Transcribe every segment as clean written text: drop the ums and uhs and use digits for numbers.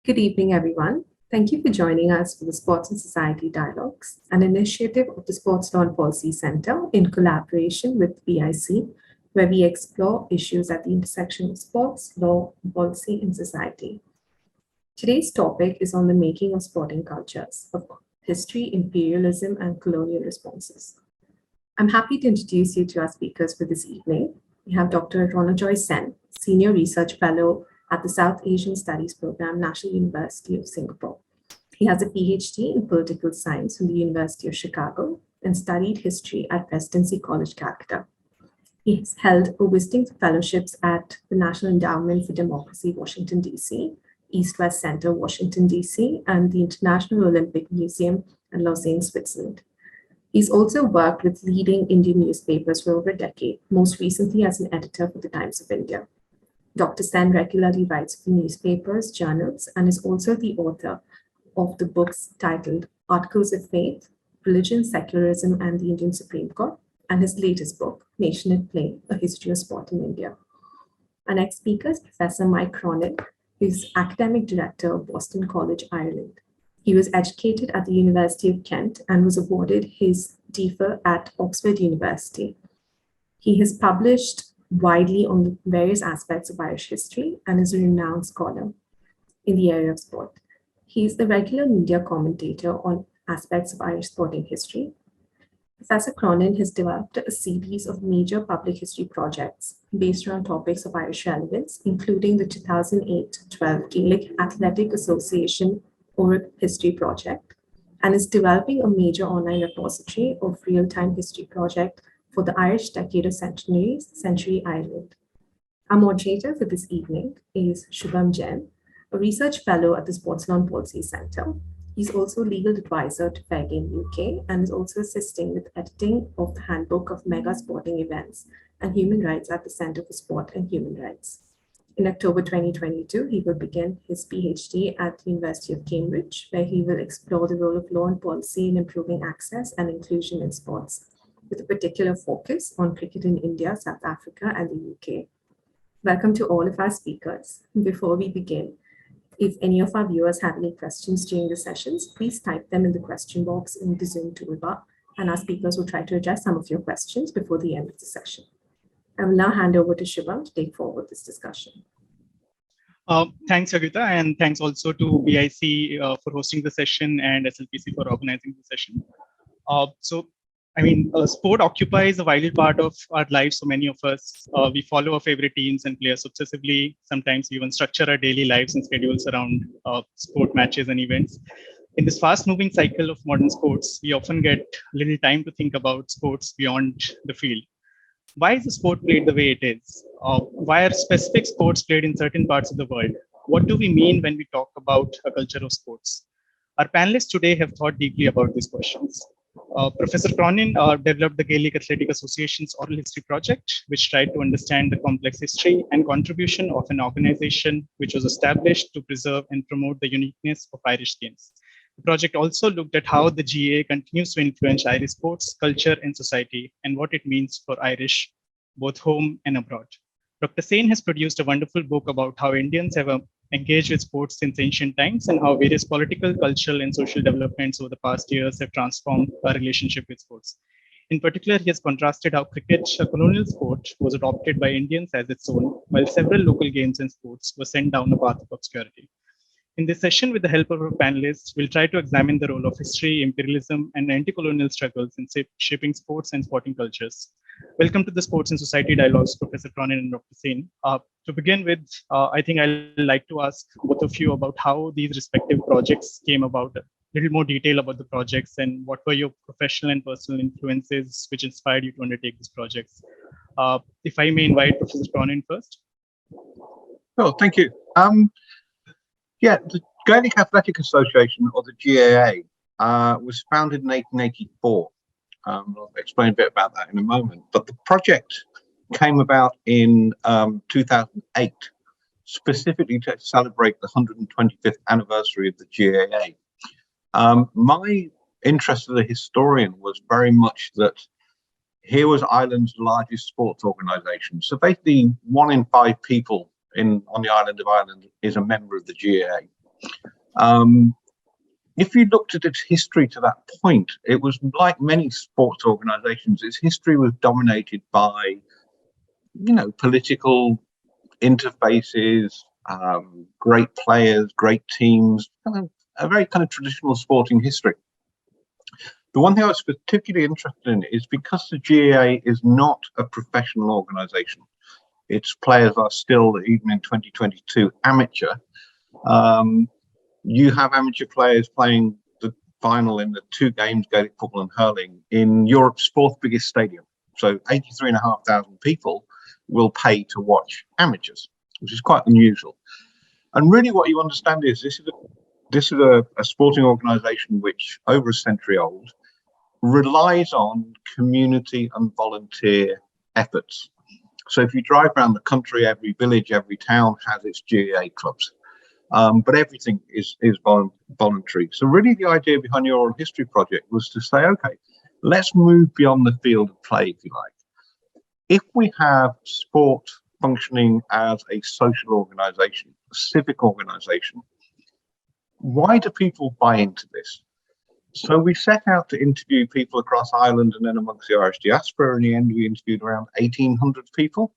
Good evening, everyone. Thank you for joining us for the Sports and Society Dialogues, an initiative of the Sports Law and Policy Center in collaboration with BIC, where we explore issues at the intersection of sports, law, policy, and society. Today's topic is on the making of sporting cultures, of history, imperialism, and colonial responses. I'm happy to introduce you to our speakers for this evening. We have Dr. Ronojoy Sen, Senior Research Fellow at the South Asian Studies Program, National University of Singapore. He has a PhD in political science from the University of Chicago and studied history at Presidency College, Calcutta. He has held visiting fellowships at the National Endowment for Democracy, Washington, D.C., East-West Center, Washington, D.C., and the International Olympic Museum in Lausanne, Switzerland. He's also worked with leading Indian newspapers for over a decade, most recently as an editor for the Times of India. Dr. Sen regularly writes for newspapers, journals, and is also the author of the books titled Articles of Faith, Religion, Secularism, and the Indian Supreme Court, and his latest book, Nation at Play, A History of Sport in India. Our next speaker is Professor Mike Cronin, who is Academic Director of Boston College, Ireland. He was educated at the University of Kent and was awarded his DPhil at Oxford University. He has published widely on various aspects of Irish history and is a renowned scholar in the area of sport. He is the regular media commentator on aspects of Irish sporting history. Professor Cronin has developed a series of major public history projects based around topics of Irish relevance, including the 2008-12 Gaelic Athletic Association Oral History Project, and is developing a major online repository of real-time history project for the Irish Decade of Century Ireland. Our moderator for this evening is Shubham Jain, a research fellow at the Sports Law and Policy Center. He's also legal advisor to Fair Game UK and is also assisting with editing of the Handbook of Mega Sporting Events and Human Rights at the Center for Sport and Human Rights. In October 2022, he will begin his PhD at the University of Cambridge, where he will explore the role of law and policy in improving access and inclusion in sports, with a particular focus on cricket in India, South Africa, and the UK. Welcome to all of our speakers. Before we begin, if any of our viewers have any questions during the sessions, please type them in the question box in the Zoom toolbar, and our speakers will try to address some of your questions before the end of the session. I will now hand over to Shubham to take forward this discussion. Thanks, Agita, and thanks also to BIC for hosting the session and SLPC for organizing the session. Sport occupies a vital part of our lives for many of us. We follow our favorite teams and players obsessively. Sometimes we even structure our daily lives and schedules around sport matches and events. In this fast-moving cycle of modern sports, we often get little time to think about sports beyond the field. Why is the sport played the way it is? Why are specific sports played in certain parts of the world? What do we mean when we talk about a culture of sports? Our panelists today have thought deeply about these questions. Professor Cronin developed the Gaelic Athletic Association's Oral History Project, which tried to understand the complex history and contribution of an organization which was established to preserve and promote the uniqueness of Irish games. The project also looked at how the GAA continues to influence Irish sports, culture, and society, and what it means for Irish, both home and abroad. Dr. Sen has produced a wonderful book about how Indians have engaged with sports since ancient times and how various political, cultural, and social developments over the past years have transformed our relationship with sports. In particular, he has contrasted how cricket, a colonial sport, was adopted by Indians as its own, while several local games and sports were sent down a path of obscurity. In this session, with the help of our panelists, we'll try to examine the role of history, imperialism, and anti-colonial struggles in shaping sports and sporting cultures. Welcome to the Sports and Society Dialogues, Professor Cronin and Dr. Sen. To begin with, I think I'd like to ask both of you about how these respective projects came about, a little more detail about the projects, and what were your professional and personal influences which inspired you to undertake these projects. If I may invite Professor Cronin first. Oh, thank you. The Gaelic Athletic Association, or the GAA, was founded in 1884. I'll explain a bit about that in a moment. But the project came about in 2008, specifically to celebrate the 125th anniversary of the GAA. My interest as a historian was very much that here was Ireland's largest sports organisation. So basically, 1 in 5 people on the island of Ireland is a member of the GAA. If you looked at its history to that point, it was like many sports organizations, its history was dominated by, political interfaces, great players, great teams, a very kind of traditional sporting history. The one thing I was particularly interested in is because the GAA is not a professional organization, its players are still, even in 2022, amateur. You have amateur players playing the final in the 2 games, Gaelic football and hurling, in Europe's 4th biggest stadium. So 83,500 people will pay to watch amateurs, which is quite unusual. And really what you understand is this is a sporting organisation which, over a century old, relies on community and volunteer efforts. So if you drive around the country, every village, every town has its GAA clubs. But everything is voluntary. So really the idea behind your oral history project was to say, okay, let's move beyond the field of play, if you like. If we have sport functioning as a social organisation, a civic organisation, why do people buy into this? So we set out to interview people across Ireland and then amongst the Irish diaspora. In the end, we interviewed around 1,800 people.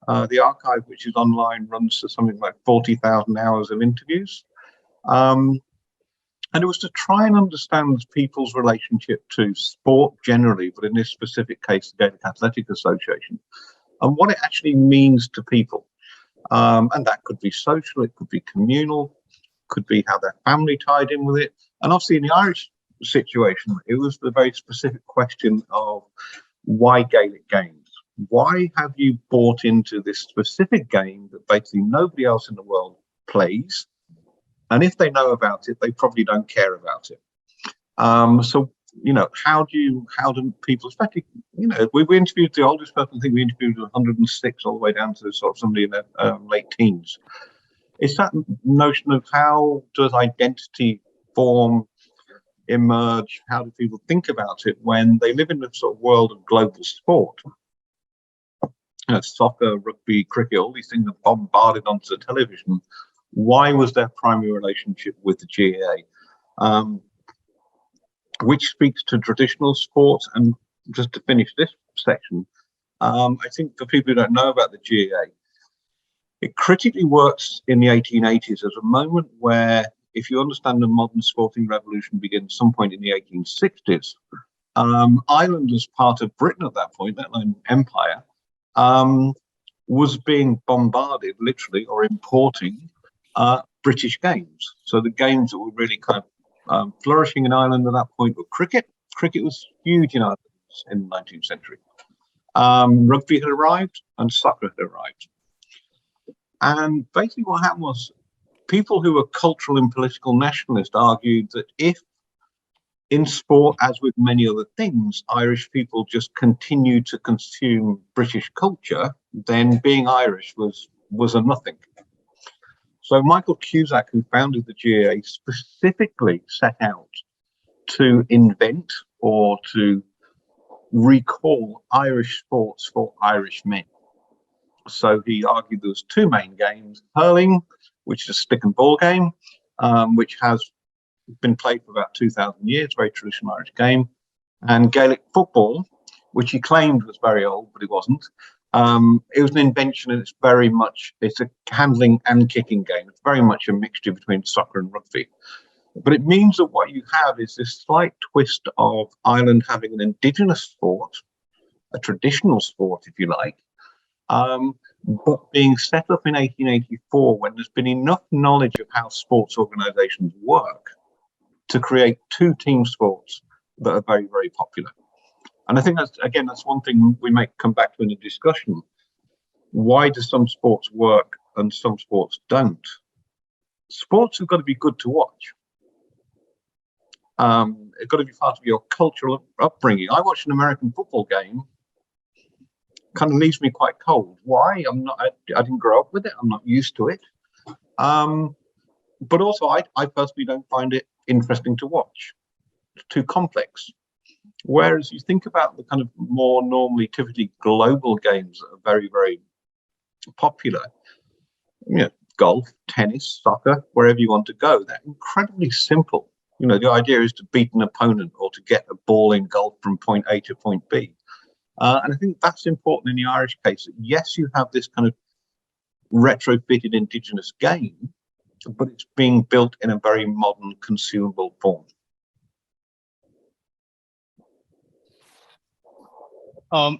The archive, which is online, runs to something like 40,000 hours of interviews. And it was to try and understand people's relationship to sport generally, but in this specific case, the Gaelic Athletic Association, and what it actually means to people. And that could be social, it could be communal, could be how their family tied in with it. And obviously in the Irish situation, it was the very specific question of why Gaelic games? Why have you bought into this specific game that basically nobody else in the world plays? And if they know about it, they probably don't care about it. So, how do people, especially, we interviewed the oldest person, I think we interviewed 106 all the way down to sort of somebody in their late teens. It's that notion of how does identity form, emerge, how do people think about it when they live in the sort of world of global sport? Soccer, rugby, cricket, all these things are bombarded onto the television. Why was their primary relationship with the GAA? Which speaks to traditional sports. And just to finish this section, I think for people who don't know about the GAA, it critically works in the 1880s as a moment where, if you understand the modern sporting revolution begins some point in the 1860s, Ireland as part of Britain at that point, let alone empire, was being bombarded literally or importing British games. So the games that were really kind of flourishing in Ireland at that point were cricket. Cricket was huge in Ireland in the 19th century. Rugby had arrived and soccer had arrived. And basically what happened was people who were cultural and political nationalists argued that if in sport, as with many other things, Irish people just continued to consume British culture, then being Irish was a nothing. So Michael Cusack, who founded the GAA, specifically set out to invent or to recall Irish sports for Irish men. So he argued there was 2 main games: hurling, which is a stick and ball game, which has been played for about 2,000 years, very traditional Irish game, and Gaelic football, which he claimed was very old, but it wasn't. It was an invention, and it's a handling and kicking game. It's very much a mixture between soccer and rugby. But it means that what you have is this slight twist of Ireland having an indigenous sport, a traditional sport, if you like, but being set up in 1884 when there's been enough knowledge of how sports organizations work to create 2 team sports that are very, very popular. And I think that's one thing we might come back to in the discussion. Why do some sports work and some sports don't? Sports have got to be good to watch. It's got to be part of your cultural upbringing. I watched an American football game, kind of leaves me quite cold. Why? I didn't grow up with it. I'm not used to it. But also, I personally don't find it interesting to watch. It's too complex. Whereas you think about the kind of more normally, typically global games that are very, very popular. golf, tennis, soccer, wherever you want to go. They're incredibly simple. You know, the idea is to beat an opponent or to get a ball in golf from point A to point B. And I think that's important in the Irish case. Yes, you have this kind of retrofitted indigenous game, but it's being built in a very modern, consumable form.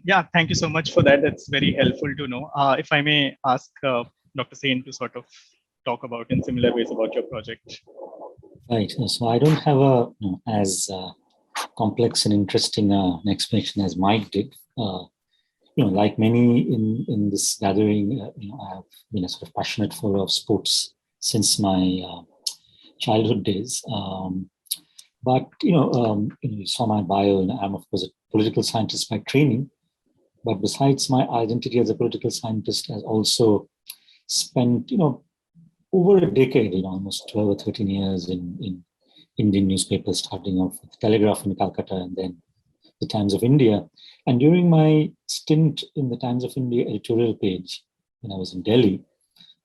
Yeah, thank you so much for that. That's very helpful to know. If I may ask Dr. Sain to sort of talk about in similar ways about your project. Right. So I don't have a as complex and interesting an explanation as Mike did. Like many in this gathering, I have been a sort of passionate follower of sports since my childhood days. But you saw my bio, and I'm of course a political scientist by training. But besides my identity as a political scientist, I've also spent over a decade, almost 12 or 13 years in Indian newspapers, starting off with Telegraph in Calcutta and then the Times of India. And during my stint in the Times of India editorial page, when I was in Delhi,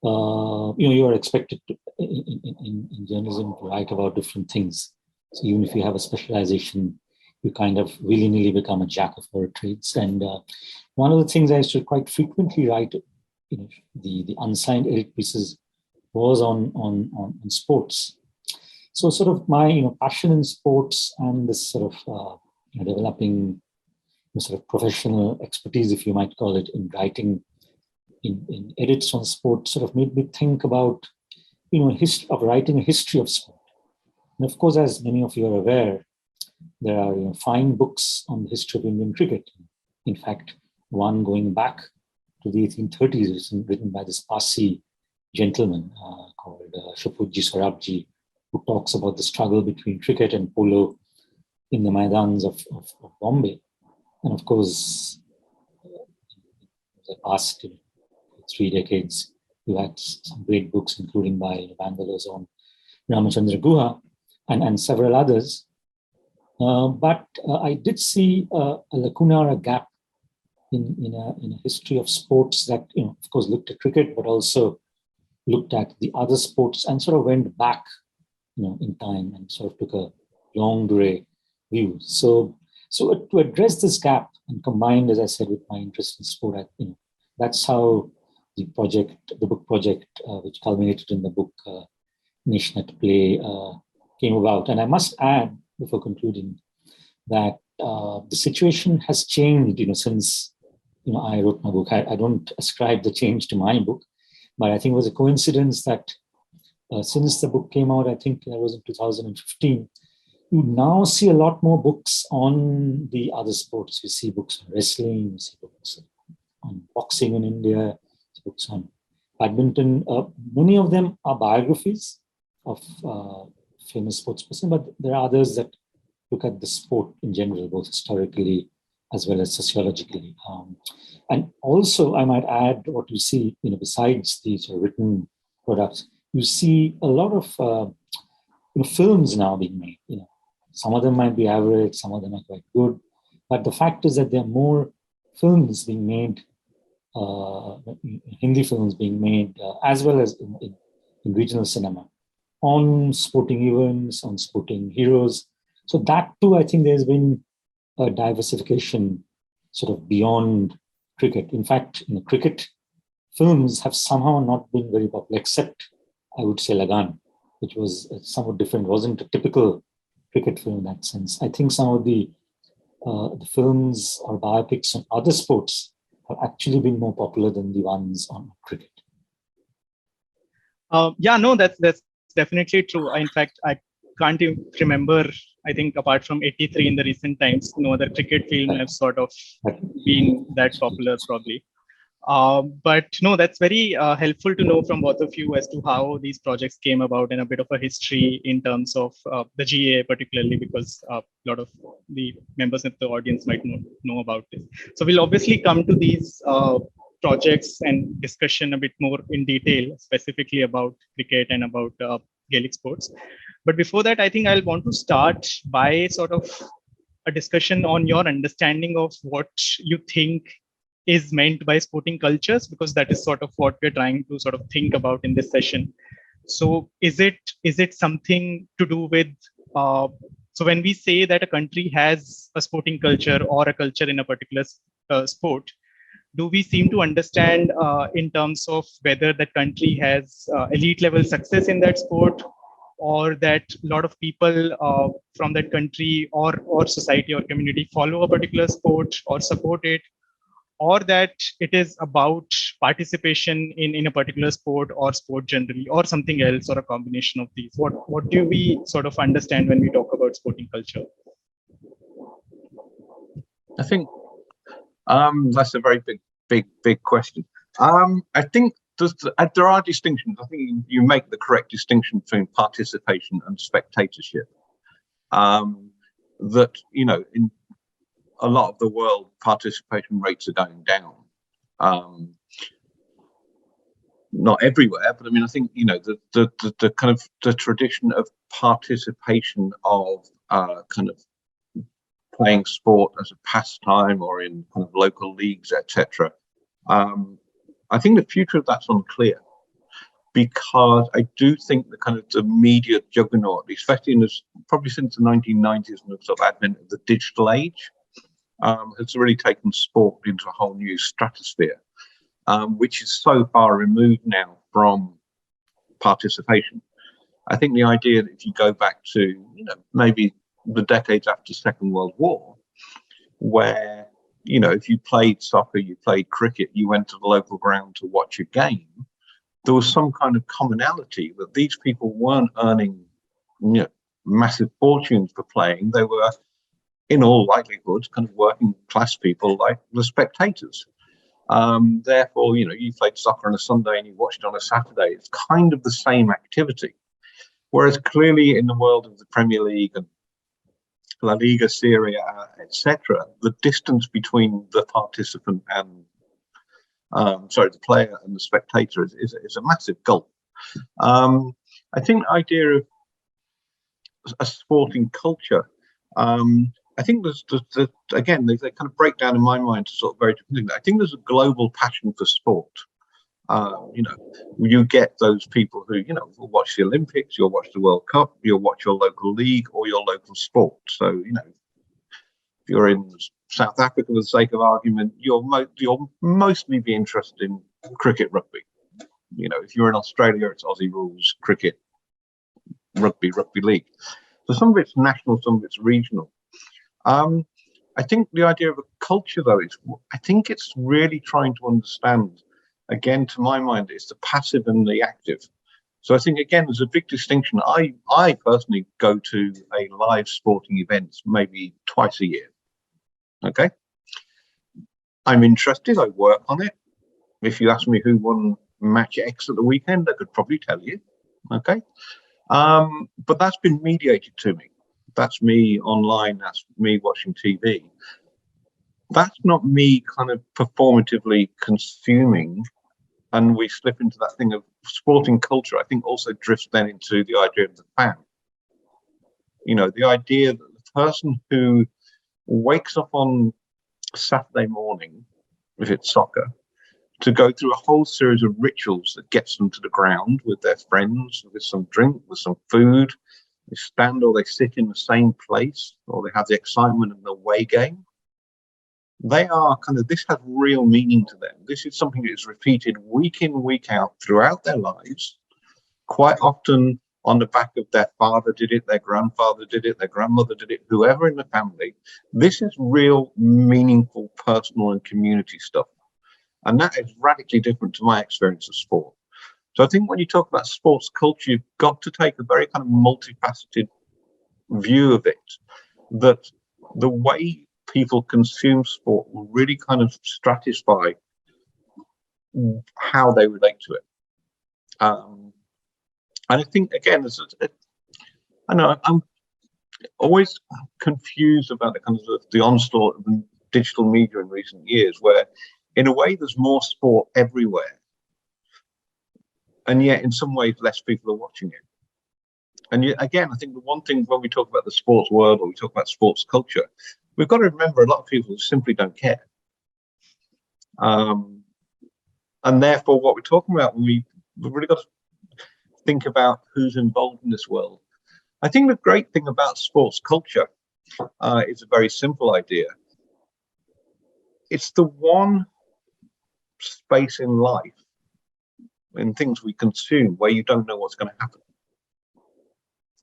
you are expected to, in journalism to write about different things. So even if you have a specialization, you kind of willy-nilly become a jack of all trades. And one of the things I used to quite frequently write, the unsigned edit pieces, was on sports. So sort of my passion in sports and this sort of developing sort of professional expertise, if you might call it, in writing in edits on sport, sort of made me think about of writing a history of sport. And of course, as many of you are aware, there are fine books on the history of Indian cricket. In fact, one going back to the 1830s, written by this Parsi gentleman called Shapurji Sorabji, who talks about the struggle between cricket and polo in the Maidans of Bombay. And of course, in the past 3 decades, we had some great books, including by Bangalore's own Ramachandra Guha and several others. But I did see a lacuna or a gap in a history of sports that, of course, looked at cricket, but also looked at the other sports and sort of went back, in time and sort of took a longue durée view. So to address this gap and combined, as I said, with my interest in sport, that's how the book project, which culminated in the book Nation at Play, came about. And I must add, before concluding, that the situation has changed, since I wrote my book. I don't ascribe the change to my book, but I think it was a coincidence that since the book came out, I think that was in 2015, you now see a lot more books on the other sports. You see books on wrestling, you see books on boxing in India, books on badminton. Many of them are biographies of famous sportsperson, but there are others that look at the sport in general, both historically as well as sociologically. And also, I might add what you see, besides these written products, you see a lot of films now being made. Some of them might be average, some of them are quite good, but the fact is that there are more films being made, Hindi films being made, as well as in regional cinema, on sporting events, on sporting heroes. So that too, I think there's been a diversification sort of beyond cricket. In fact, cricket films have somehow not been very popular, except I would say Lagan, which was somewhat different, wasn't a typical cricket film in that sense. I think some of the films or biopics on other sports have actually been more popular than the ones on cricket. That's definitely true. In fact, I can't even remember, I think apart from 83 in the recent times, no other cricket film have sort of been that popular probably. But no, that's very helpful to know from both of you as to how these projects came about and a bit of a history in terms of the GA particularly, because a lot of the members of the audience might know about this. So we'll obviously come to these projects and discussion a bit more in detail, specifically about cricket and about Gaelic sports. But before that, I think I'll want to start by sort of a discussion on your understanding of what you think is meant by sporting cultures, because that is sort of what we're trying to sort of think about in this session. So is it something to do with so when we say that a country has a sporting culture or a culture in a particular sport, do we seem to understand in terms of whether that country has elite level success in that sport, or that a lot of people from that country or society or community follow a particular sport or support it, or that it is about participation in a particular sport or sport generally, or something else, or a combination of these? What do we sort of understand when we talk about sporting culture? I think that's a very big question. I think there are distinctions. I think you make the correct distinction between participation and spectatorship. That, you know, in a lot of the world, participation rates are going down. Not everywhere, but I mean, I think, you know, the kind of the tradition of participation of kind of playing sport as a pastime or in kind of local leagues, etc. I think the future of that's unclear, because I do think the kind of the media juggernaut, especially in this, probably since the 1990s and the sort of advent of the digital age, has really taken sport into a whole new stratosphere, which is so far removed now from participation. I think the idea that if you go back to, you know, maybe the decades after the Second World War, where, you know, if you played soccer, you played cricket, you went to the local ground to watch a game, there was some kind of commonality that these people weren't earning, you know, massive fortunes for playing. They were, in all likelihood, kind of working class people like the spectators. Therefore, you know, you played soccer on a Sunday and you watched it on a Saturday. It's kind of the same activity. Whereas clearly in the world of the Premier League and La Liga, Serie A, etc., the distance between the participant and the player and the spectator is a massive gulf. I think the idea of a sporting culture, I think there's again, they kind of break down in my mind to sort of very different things. I think there's a global passion for sport. You know, you get those people who, you know, will watch the Olympics, you'll watch the World Cup, you'll watch your local league or your local sport. So, you know, if you're in South Africa, for the sake of argument, you'll mostly be interested in cricket, rugby. You know, if you're in Australia, it's Aussie rules, cricket, rugby league. So some of it's national, some of it's regional. I think the idea of a culture, though, is, I think it's really trying to understand, again, to my mind, it's the passive and the active. So I think, again, there's a big distinction. I personally go to a live sporting event maybe twice a year. Okay. I'm interested, I work on it. If you ask me who won match X at the weekend, I could probably tell you. Okay. But that's been mediated to me. That's me online, that's me watching TV. That's not me kind of performatively consuming, and we slip into that thing of sporting culture. I think also drifts then into the idea of the fan. You know, the idea that the person who wakes up on Saturday morning, if it's soccer, to go through a whole series of rituals that gets them to the ground with their friends, with some drink, with some food. They stand or they sit in the same place, or they have the excitement of the away game. They are kind of, this has real meaning to them. This is something that is repeated week in, week out throughout their lives, quite often on the back of their father did it, their grandfather did it, their grandmother did it, whoever in the family. This is real, meaningful, personal and community stuff. And that is radically different to my experience of sport. So I think when you talk about sports culture, you've got to take a very kind of multifaceted view of it, that the way people consume sport will really kind of stratify how they relate to it. And I think, again, I know I'm always confused about the kind of the onslaught of digital media in recent years, where in a way there's more sport everywhere, and yet in some ways less people are watching it. And yet, again, I think the one thing when we talk about the sports world or we talk about sports culture, we've got to remember a lot of people simply don't care. And therefore, what we're talking about, we've really got to think about who's involved in this world. I think the great thing about sports culture is a very simple idea. It's the one space in life, in things we consume, where you don't know what's going to happen.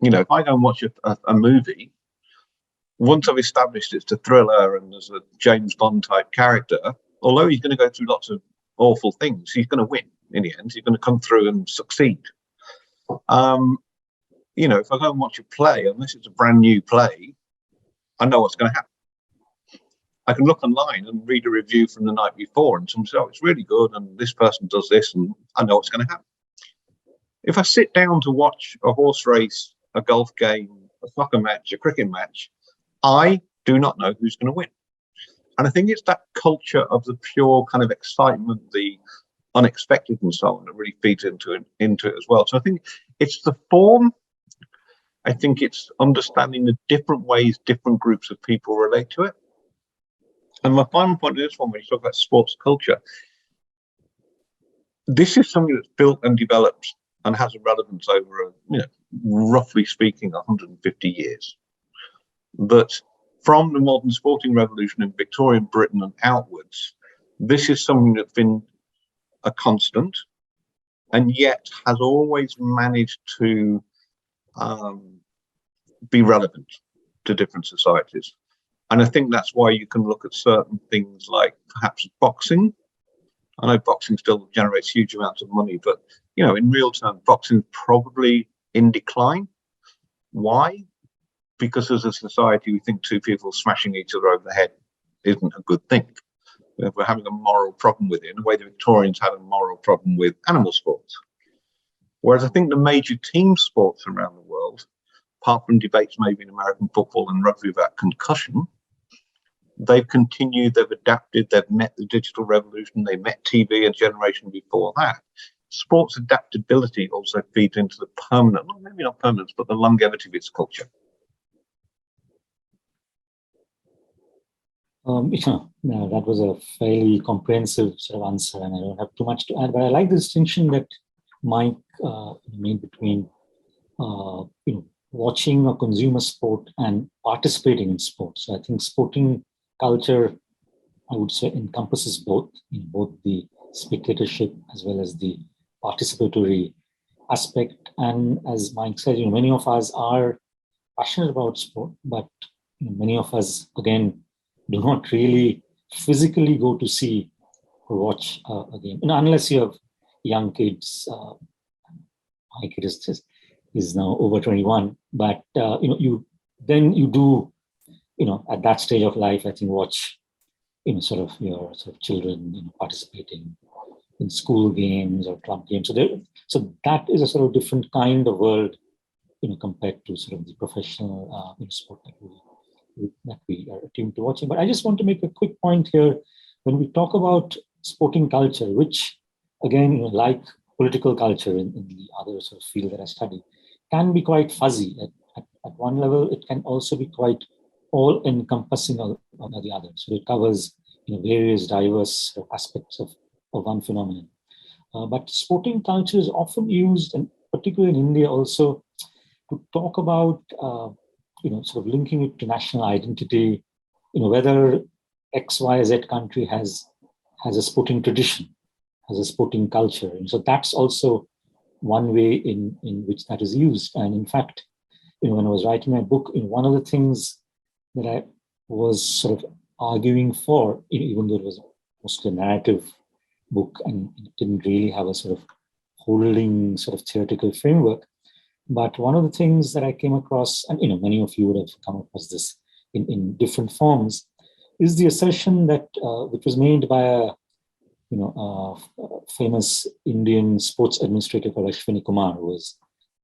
You know, if I go and watch a movie, once I've established it's a thriller and there's a James Bond type character, although he's going to go through lots of awful things, he's going to win in the end. He's going to come through and succeed. You know, if I go and watch a play, unless it's a brand new play, I know what's going to happen. I can look online and read a review from the night before and someone says, oh, it's really good and this person does this, and I know what's going to happen. If I sit down to watch a horse race, a golf game, a soccer match, a cricket match, I do not know who's going to win. And I think it's that culture of the pure kind of excitement, the unexpected and so on, that really feeds into it as well. So I think it's the form. I think it's understanding the different ways different groups of people relate to it. And my final point is this one, when you talk about sports culture, this is something that's built and developed and has a relevance over, roughly speaking, 150 years. But from the modern sporting revolution in Victorian Britain and outwards, this is something that's been a constant and yet has always managed to be relevant to different societies. And I think that's why you can look at certain things like perhaps boxing. I know boxing still generates huge amounts of money, but, in real terms, boxing is probably in decline. Why? Because as a society, we think two people smashing each other over the head isn't a good thing. We're having a moral problem with it in the way the Victorians had a moral problem with animal sports. Whereas I think the major team sports around the world, apart from debates maybe in American football and rugby about concussion, they've continued, they've adapted, they've met the digital revolution, they met TV a generation before that. Sports adaptability also feeds into the permanent, maybe not permanence, but the longevity of its culture. That was a fairly comprehensive sort of answer, and I don't have too much to add, but I like the distinction that Mike made between watching or consume a sport and participating in sports. So I think sporting culture, I would say, encompasses both the spectatorship as well as the participatory aspect. And as Mike said, many of us are passionate about sport, but many of us, again, do not really physically go to see or watch a game, unless you have young kids. My kid is now over 21, but you do at that stage of life, I think, watch sort of your children participating in school games or club games. So that is a sort of different kind of world compared to sort of the professional sport that we are attuned to watching. But I just want to make a quick point here. When we talk about sporting culture, which again, like political culture in the other sort of field that I study, can be quite fuzzy. At one level, it can also be quite all-encompassing on the other. So it covers various diverse aspects of one phenomenon. But sporting culture is often used, and particularly in India also, to talk about sort of linking it to national identity, whether X, Y, Z country has a sporting tradition, has a sporting culture. And so that's also one way in which that is used. And in fact, when I was writing my book, one of the things that I was sort of arguing for, even though it was mostly a narrative book and it didn't really have a sort of holding sort of theoretical framework, but one of the things that I came across, and many of you would have come across this in different forms, is the assertion that which was made by a famous Indian sports administrator called Ashwini Kumar, who was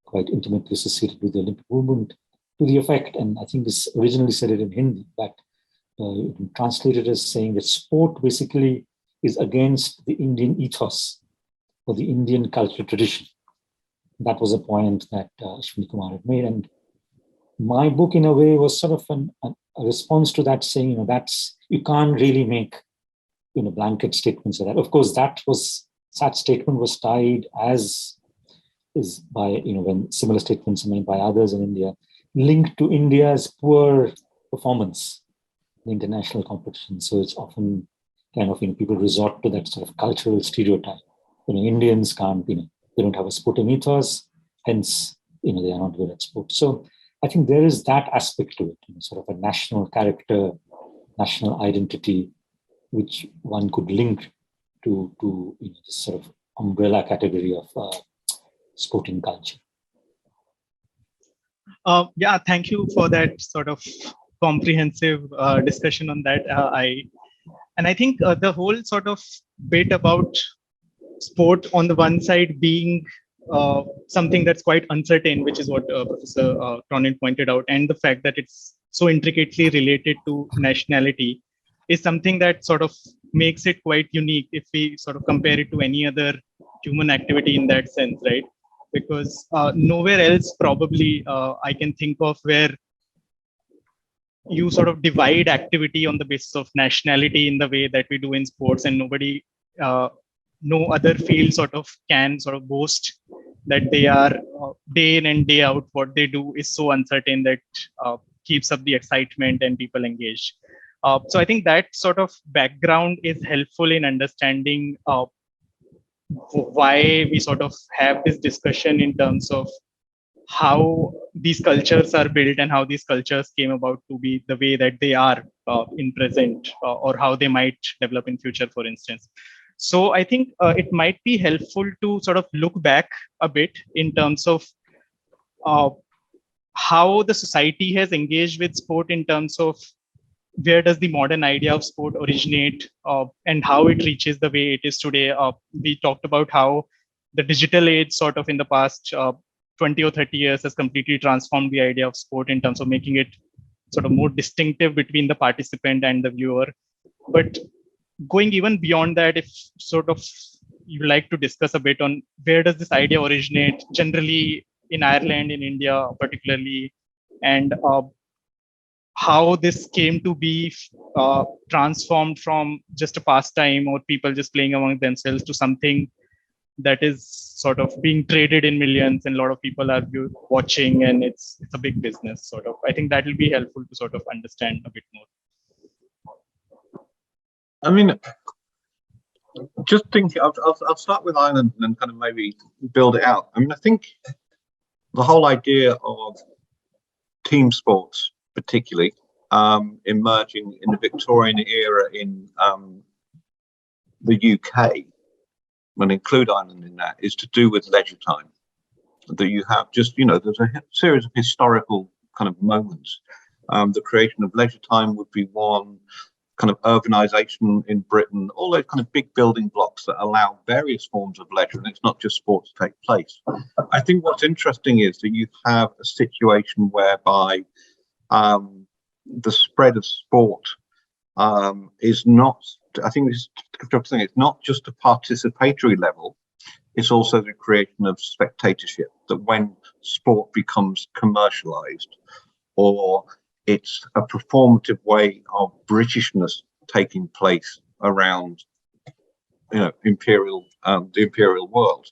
quite intimately associated with the Olympic movement, to the effect, and I think this originally said it in Hindi, but translated as saying that sport basically is against the Indian ethos or the Indian cultural tradition. That was a point that Ashwini Kumar had made. And my book, in a way, was sort of a response to that, saying, you can't really make blanket statements of that. Of course, such statement was tied, as is by, when similar statements are made by others in India, linked to India's poor performance in international competition. So it's often kind of, people resort to that sort of cultural stereotype. Indians can't, they don't have a sporting ethos, hence, they are not good at sports. So I think there is that aspect to it, sort of a national character, national identity, which one could link to this sort of umbrella category of sporting culture. Yeah, thank you for that sort of comprehensive discussion on that. I think the whole sort of bit about sport on the one side being something that's quite uncertain, which is what Professor Cronin pointed out, and the fact that it's so intricately related to nationality is something that sort of makes it quite unique if we sort of compare it to any other human activity in that sense, right? Because nowhere else probably I can think of where you sort of divide activity on the basis of nationality in the way that we do in sports, and nobody, no other field sort of can sort of boast that they are day in and day out, what they do is so uncertain that keeps up the excitement and people engage. So I think that sort of background is helpful in understanding why we sort of have this discussion in terms of how these cultures are built and how these cultures came about to be the way that they are in present, or how they might develop in future, for instance. So I think it might be helpful to sort of look back a bit in terms of how the society has engaged with sport, in terms of where does the modern idea of sport originate, and how it reaches the way it is today. We talked about how the digital age sort of in the past 20 or 30 years has completely transformed the idea of sport in terms of making it sort of more distinctive between the participant and the viewer. But going even beyond that, if sort of you like to discuss a bit on where does this idea originate generally in Ireland, in India particularly, and how this came to be transformed from just a pastime or people just playing among themselves to something that is sort of being traded in millions, and a lot of people are watching, and it's a big business sort of. I think that will be helpful to sort of understand a bit more. I mean, just thinking, I'll start with Ireland and then kind of maybe build it out. I mean, I think the whole idea of team sports, particularly emerging in the Victorian era in the UK, and include Ireland in that, is to do with leisure time. That you have just, there's a series of historical kind of moments. The creation of leisure time would be one, kind of urbanization in Britain, all those kind of big building blocks that allow various forms of leisure, and it's not just sport to take place. I think what's interesting is that you have a situation whereby the spread of sport is not, I think it's not just a participatory level, it's also the creation of spectatorship, that when sport becomes commercialized, or it's a performative way of Britishness taking place around, the imperial world.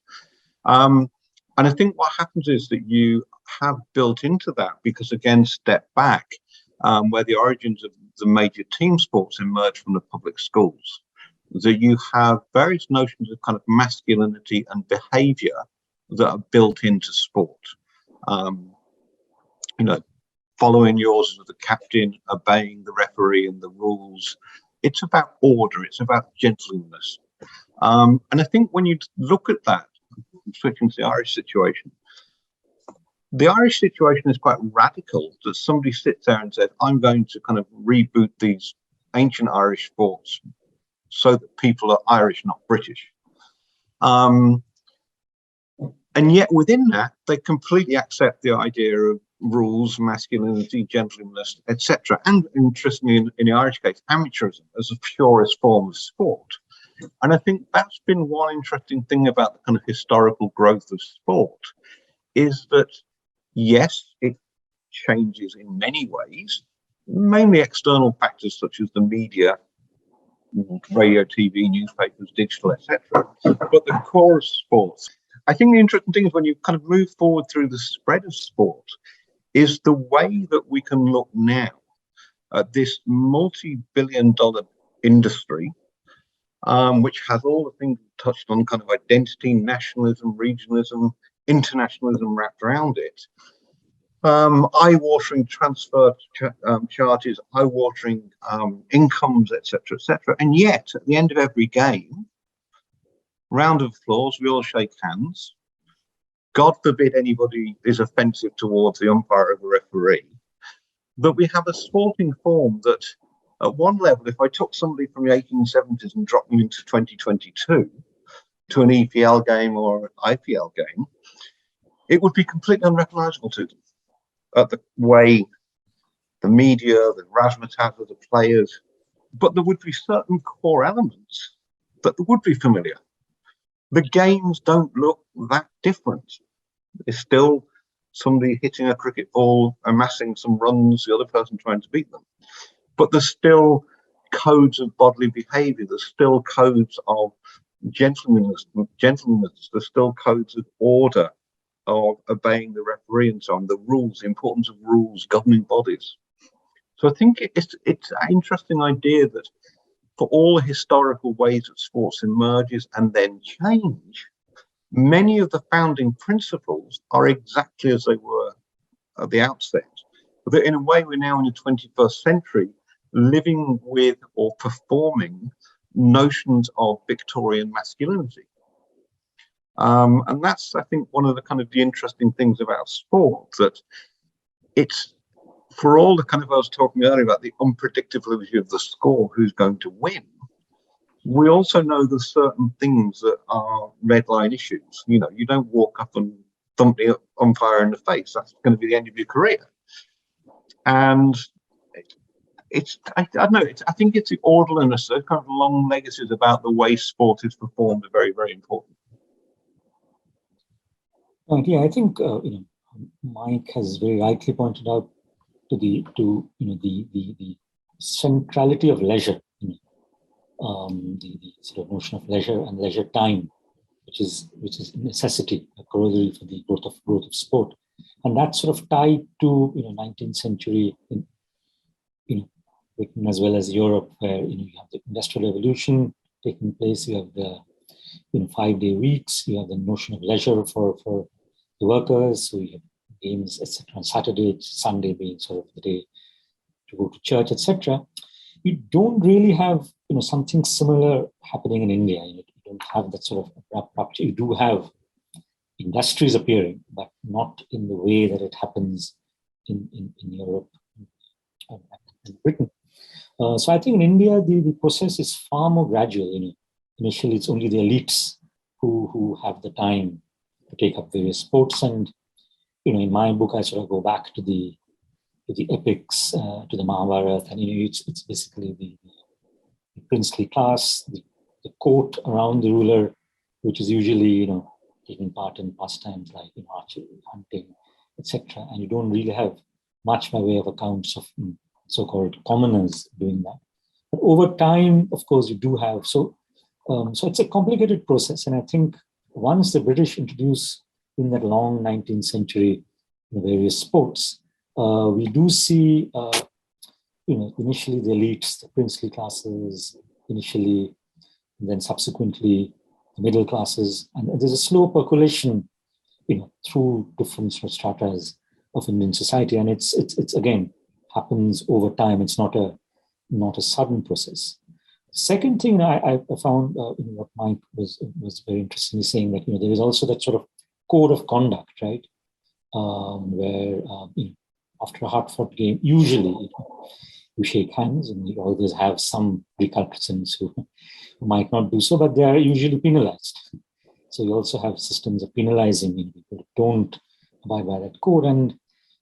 And I think what happens is that you have built into that, because again, step back, where the origins of the major team sports emerge from the public schools, that you have various notions of kind of masculinity and behavior that are built into sport. Following the orders of the captain, obeying the referee and the rules. It's about order, it's about gentleness. And I think when you look at that, switching to the Irish situation is quite radical, that somebody sits there and says, I'm going to kind of reboot these ancient Irish sports so that people are Irish, not British. And yet within that, they completely accept the idea of rules, masculinity, gentleness, etc. And interestingly, in the Irish case, amateurism as a purest form of sport. And I think that's been one interesting thing about the kind of historical growth of sport, is that, yes, it changes in many ways, mainly external factors such as the media radio, TV, newspapers, digital, etc. But the core of sports, I think the interesting thing is when you kind of move forward through the spread of sport, is the way that we can look now at this multi-billion-dollar industry, which has all the things we touched on, kind of identity, nationalism, regionalism, internationalism wrapped around it. Eye-watering transfer charges, eye-watering incomes, etc., etc. And yet, at the end of every game, round of applause, we all shake hands. God forbid anybody is offensive towards the umpire or the referee. But we have a sporting form that, at one level, if I took somebody from the 1870s and dropped them into 2022 to an EPL game or an IPL game, it would be completely unrecognisable to them. The way the media, the razzmatazz of the players, but there would be certain core elements that would be familiar. The games don't look that different. It's still somebody hitting a cricket ball, amassing some runs, the other person trying to beat them. But there's still codes of bodily behaviour. There's still codes of gentlemanliness. There's still codes of order, of obeying the referee and so on, the rules, the importance of rules, governing bodies. So I think it's an interesting idea that for all the historical ways that sports emerges and then change, many of the founding principles are exactly as they were at the outset. But that in a way, we're now in the 21st century living with or performing notions of Victorian masculinity. And that's, I think, one of the kind of the interesting things about sport, that it's, for all the kind of, I was talking earlier about the unpredictability of the score, who's going to win, we also know there's certain things that are red line issues. You know, you don't walk up and thump the umpire in the face. That's going to be the end of your career. And I don't know, I think it's the orderliness, those kind of long legacies about the way sport is performed are very, very important. Yeah, I think Mike has very rightly pointed out to the centrality of leisure, the sort of notion of leisure and leisure time, which is a necessity, a corollary for the growth of sport, and that's sort of tied to 19th century in Britain as well as Europe, where you have the Industrial Revolution taking place. You have the 5-day weeks. You have the notion of leisure for the workers. So you have games, etc. on Saturday, Sunday being sort of the day to go to church, etc. You don't really have something similar happening in India. You don't have that sort of abrupt rupture. You do have industries appearing, but not in the way that it happens in Europe and Britain. So I think in India, the process is far more gradual. Initially, it's only the elites who have the time to take up various sports. And, in my book, I sort of go back to the epics, to the Mahabharata. And, it's basically the princely class, the court around the ruler, which is usually, taking part in pastimes like archery, hunting, etc. And you don't really have much by way of accounts of so-called commoners doing that. But over time, of course, you do have. So it's a complicated process. And I think once the British introduce in that long 19th century various sports, we do see, initially the elites, the princely classes, initially, and then subsequently the middle classes. And there's a slow percolation, through different stratas of Indian society. And it's again, happens over time. It's not a sudden process. Second thing I found what Mike was very interesting in saying, that there is also that sort of code of conduct, right? Where after a hard-fought game, usually you shake hands, and you always have some recalcitrants who might not do so, but they are usually penalized. So you also have systems of penalizing people who don't abide by that code. And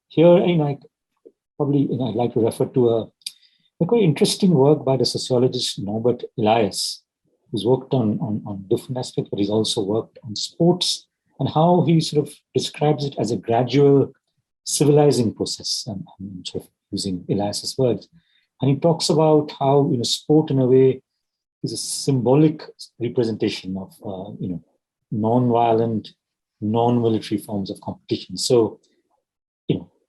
here, I'd like to refer to a quite interesting work by the sociologist Norbert Elias, who's worked on different aspects, but he's also worked on sports and how he sort of describes it as a gradual civilizing process. And I'm sort of using Elias's words. And he talks about how, sport in a way is a symbolic representation of non-violent, non-military forms of competition. So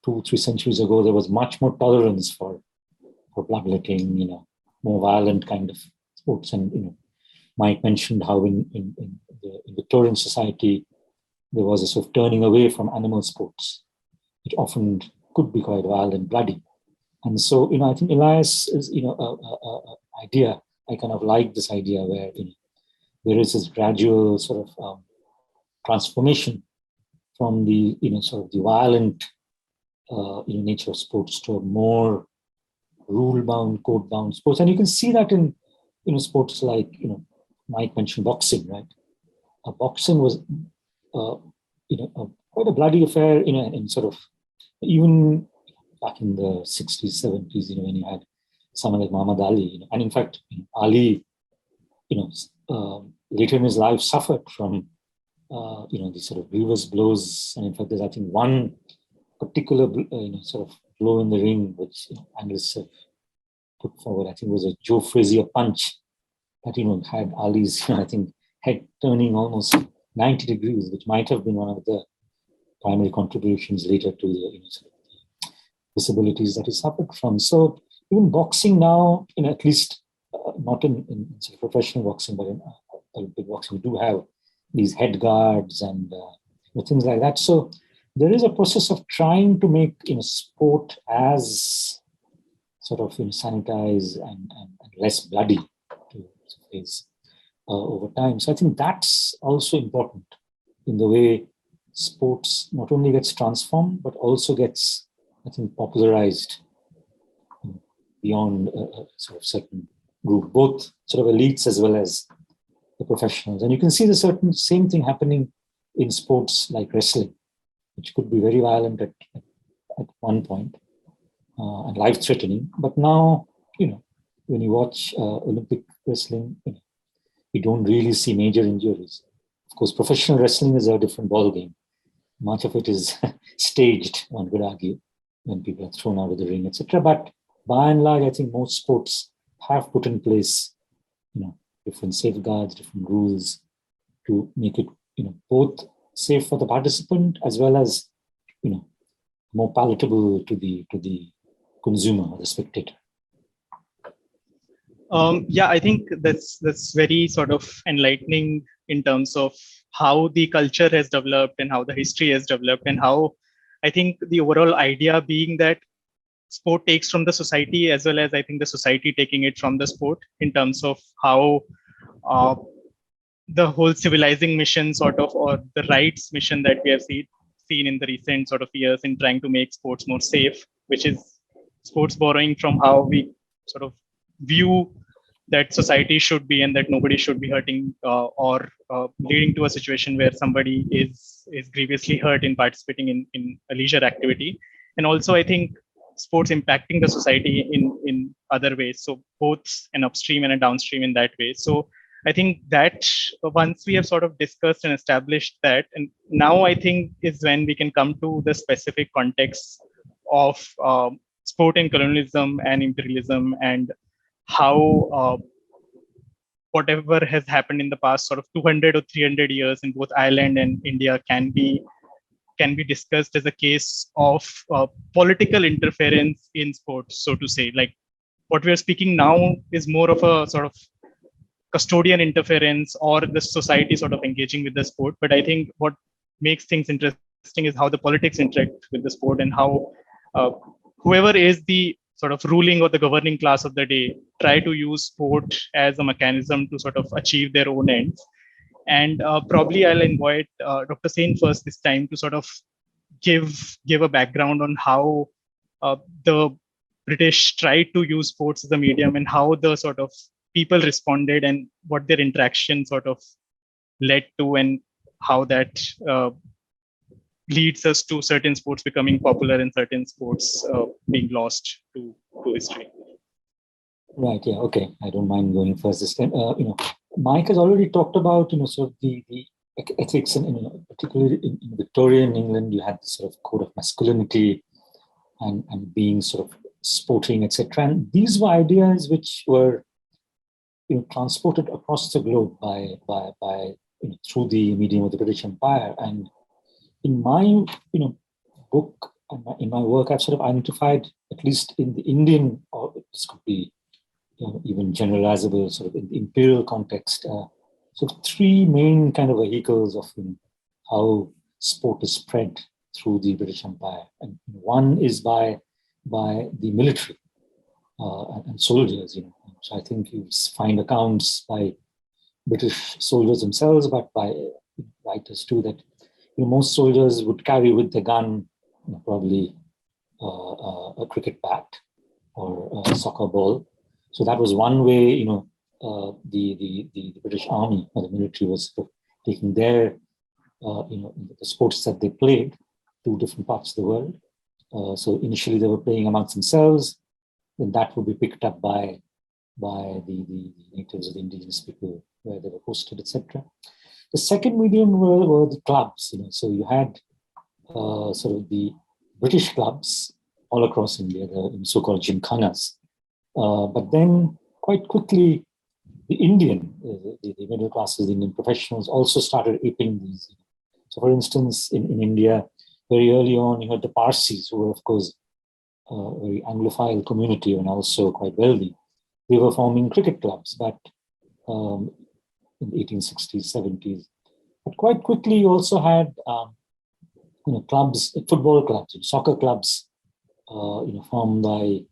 2-3 centuries ago, there was much more tolerance for bloodletting, more violent kind of sports. And Mike mentioned how in Victorian society there was a sort of turning away from animal sports, which often could be quite violent, bloody. And so I think Elias is a idea. I kind of like this idea where there is this gradual sort of transformation from the sort of the violent nature of sports to a more rule-bound, code-bound sports. And you can see that in sports like Mike mentioned boxing, right? Boxing was quite a bloody affair, and sort of even back in the 60s, 70s, when you had someone like Muhammad Ali, and in fact, Ali, later in his life suffered from, these sort of grievous blows. And in fact, there's, I think, one particular, sort of blow in the ring, which analysts have put forward, I think was a Joe Frazier punch that, had Ali's, I think, head turning almost 90 degrees, which might have been one of the primary contributions later to the sort of disabilities that he suffered from. So even boxing now, at least not in sort of professional boxing, but in Olympic boxing, we do have these head guards and things like that. So there is a process of trying to make sport as sort of sanitized and less bloody to phrase over time. So I think that's also important in the way sports not only gets transformed, but also gets, I think, popularized beyond a sort of certain group, both sort of elites as well as the professionals. And you can see the same thing happening in sports like wrestling, which could be very violent at one point and life-threatening. But now, when you watch Olympic wrestling, you don't really see major injuries. Of course, professional wrestling is a different ballgame. Much of it is staged, one could argue, when people are thrown out of the ring, etc. But by and large, I think most sports have put in place, different safeguards, different rules to make it, both safe for the participant as well as, more palatable to the consumer or the spectator. I think that's very sort of enlightening in terms of how the culture has developed and how the history has developed, and how I think the overall idea being that sport takes from the society, as well as I think the society taking it from the sport, in terms of how the whole civilizing mission sort of, or the rights mission that we have seen in the recent sort of years in trying to make sports more safe, which is sports borrowing from how we sort of view that society should be, and that nobody should be hurting or leading to a situation where somebody is grievously hurt in participating in a leisure activity. And also, I think sports impacting the society in other ways. So both an upstream and a downstream in that way. So I think that once we have sort of discussed and established that, and now I think is when we can come to the specific context of sport and colonialism and imperialism, and how whatever has happened in the past sort of 200 or 300 years in both Ireland and India can be discussed as a case of political interference in sports, so to say. Like what we are speaking now is more of a sort of custodian interference, or the society sort of engaging with the sport. But I think what makes things interesting is how the politics interact with the sport, and how whoever is the sort of ruling or the governing class of the day try to use sport as a mechanism to sort of achieve their own ends. And probably I'll invite Dr. Sen first this time to sort of give a background on how the British tried to use sports as a medium, and how the sort of people responded, and what their interaction sort of led to, and how that leads us to certain sports becoming popular and certain sports being lost to history. Right. Yeah. Okay. I don't mind going first this time. Mike has already talked about sort of the ethics, and particularly in Victorian England, you had this sort of code of masculinity and being sort of sporting, etc. And these were ideas which were transported across the globe through the medium of the British Empire. And in my book and in my work, I've sort of identified, at least in the Indian, or this could be even generalizable, sort of in the imperial context, sort of three main kind of vehicles of how sport is spread through the British Empire. And one is by the military and soldiers. So I think you find accounts by British soldiers themselves, but by writers too, that most soldiers would carry with the gun probably a cricket bat or a soccer ball. So that was one way, the British Army or the military was sort of taking their, the sports that they played to different parts of the world. So initially they were playing amongst themselves, then that would be picked up by the natives or the indigenous people where they were posted, etc. The second medium were the clubs. So you had sort of the British clubs all across India, the so-called gymkhanas. But then quite quickly, the middle classes, the Indian professionals also started aping these. So for instance, in India, very early on, you had the Parsis, who were, of course, a very Anglophile community and also quite wealthy. They were forming cricket clubs, but in the 1860s, 70s. But quite quickly, you also had clubs, football clubs, soccer clubs, formed by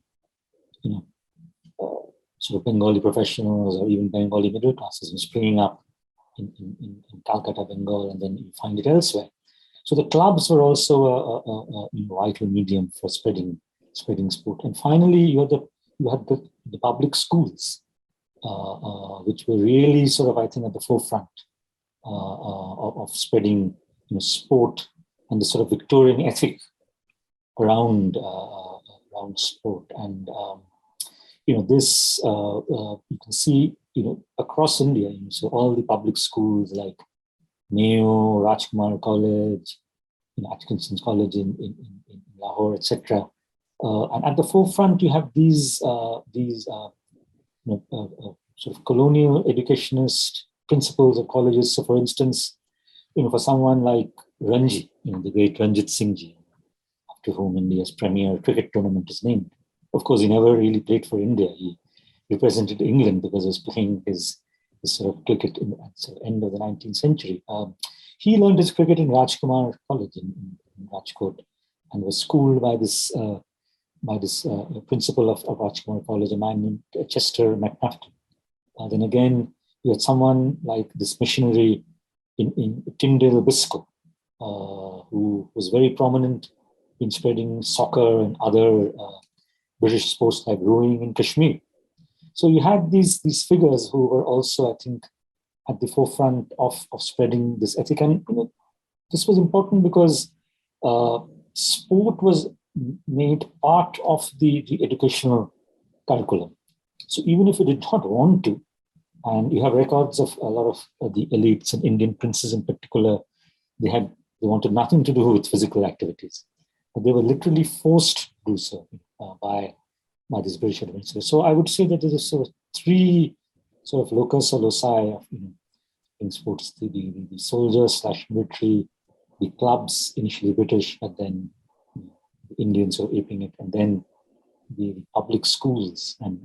sort of Bengali professionals or even Bengali middle classes, springing up in Calcutta, Bengal, and then you find it elsewhere. So the clubs were also a vital medium for spreading sport. And finally, you had the public schools, which were really sort of, I think, at the forefront of spreading sport and the sort of Victorian ethic around sport. And this you can see across India. So all the public schools like Mayo, Rajkumar College, Atkinson's College in Lahore, etc. And at the forefront, you have these sort of colonial educationist principles of colleges. So, for instance, for someone like Ranji, the great Ranjit Singh Ji, after whom India's premier cricket tournament is named. Of course, he never really played for India. He represented England because he was playing his sort of cricket at the end of the 19th century. He learned his cricket in Rajkumar College in Rajkot and was schooled by this principal of Rajkumar College, a man named Chester McNafton. Then again, you had someone like this missionary in Tyndale Biscoe, who was very prominent in spreading soccer and other British sports like rowing in Kashmir. So you had these figures who were also, I think, at the forefront of spreading this ethic. And this was important because sport was made part of the educational curriculum. So even if you did not want to, and you have records of a lot of the elites and Indian princes in particular, they wanted nothing to do with physical activities, but they were literally forced to do so by these British administrators. So I would say that there is sort of three sort of locus or loci of in sports: the soldiers / military, the clubs, initially British, but then the Indians were aping it, and then the public schools and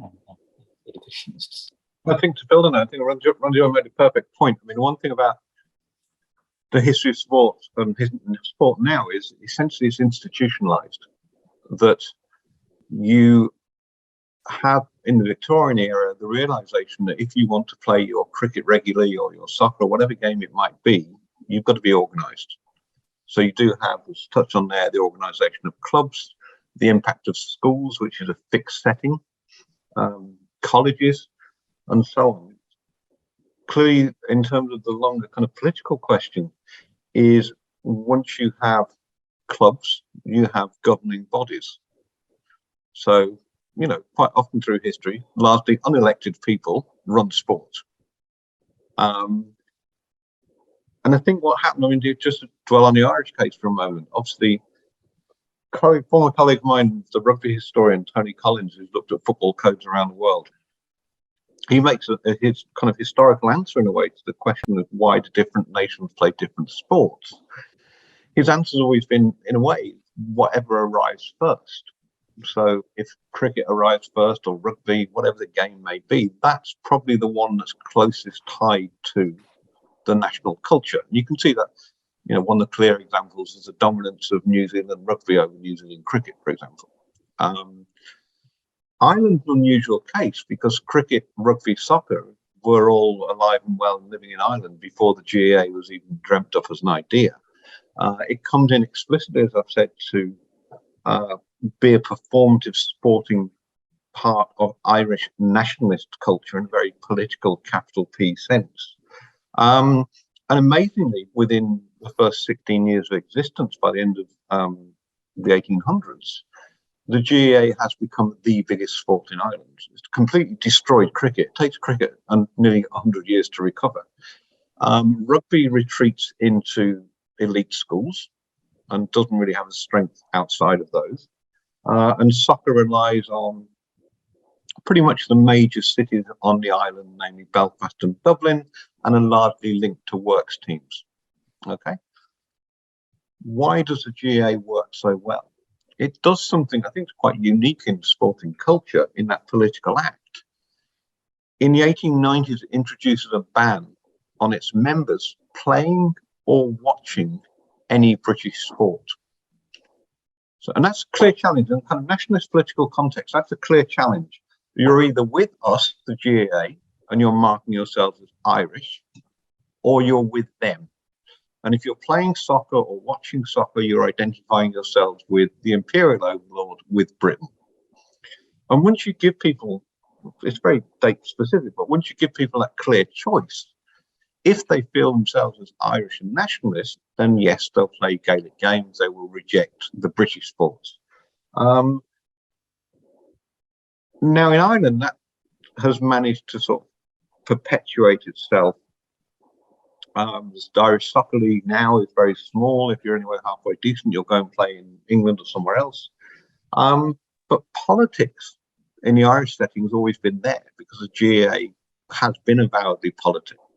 educationists. I think to build on that, I think Ronojoy made a perfect point. I mean, one thing about the history of sport and sport now is essentially it's institutionalized. That you have in the Victorian era the realization that if you want to play your cricket regularly or your soccer or whatever game it might be, you've got to be organized. So you do have, as touched on there, the organization of clubs, the impact of schools, which is a fixed setting, colleges, and so on. Clearly, in terms of the longer kind of political question, is once you have clubs, you have governing bodies. So, quite often through history, largely unelected people run sport. And I think what happened, just to dwell on the Irish case for a moment, obviously, former colleague of mine, the rugby historian, Tony Collins, who's looked at football codes around the world, he makes his kind of historical answer in a way to the question of why do different nations play different sports. His answer has always been, in a way, whatever arrives first. So if cricket arrives first, or rugby, whatever the game may be, that's probably the one that's closest tied to the national culture. And you can see that, you know, one of the clear examples is the dominance of New Zealand rugby over New Zealand cricket, for example. Ireland's an unusual case because cricket, rugby, soccer were all alive and well and living in Ireland before the GAA was even dreamt up as an idea. It comes in explicitly, as I've said, to be a performative sporting part of Irish nationalist culture in a very political capital P sense. And amazingly, within the first 16 years of existence, by the end of the 1800s, the GAA has become the biggest sport in Ireland. It's completely destroyed cricket. It takes cricket and nearly 100 years to recover. Rugby retreats into elite schools and doesn't really have a strength outside of those. And soccer relies on pretty much the major cities on the island, namely Belfast and Dublin, and are largely linked to works teams. Okay. Why does the GAA work so well? It does something I think is quite unique in sporting culture in that political act. In the 1890s, it introduces a ban on its members playing or watching any British sport. So, and that's a clear challenge in kind of nationalist political context. That's a clear challenge. You're either with us, the GAA, and you're marking yourselves as Irish, or you're with them. And if you're playing soccer or watching soccer, you're identifying yourselves with the imperial overlord, with Britain. And once you give people, it's very date specific, but once you give people that clear choice, if they feel themselves as Irish and nationalists, then yes, they'll play Gaelic games, they will reject the British sports. Now in Ireland, that has managed to sort of perpetuate itself. The Irish Soccer League now is very small. If you're anywhere halfway decent, you'll go and play in England or somewhere else. But politics in the Irish setting has always been there because the GAA has been avowedly political.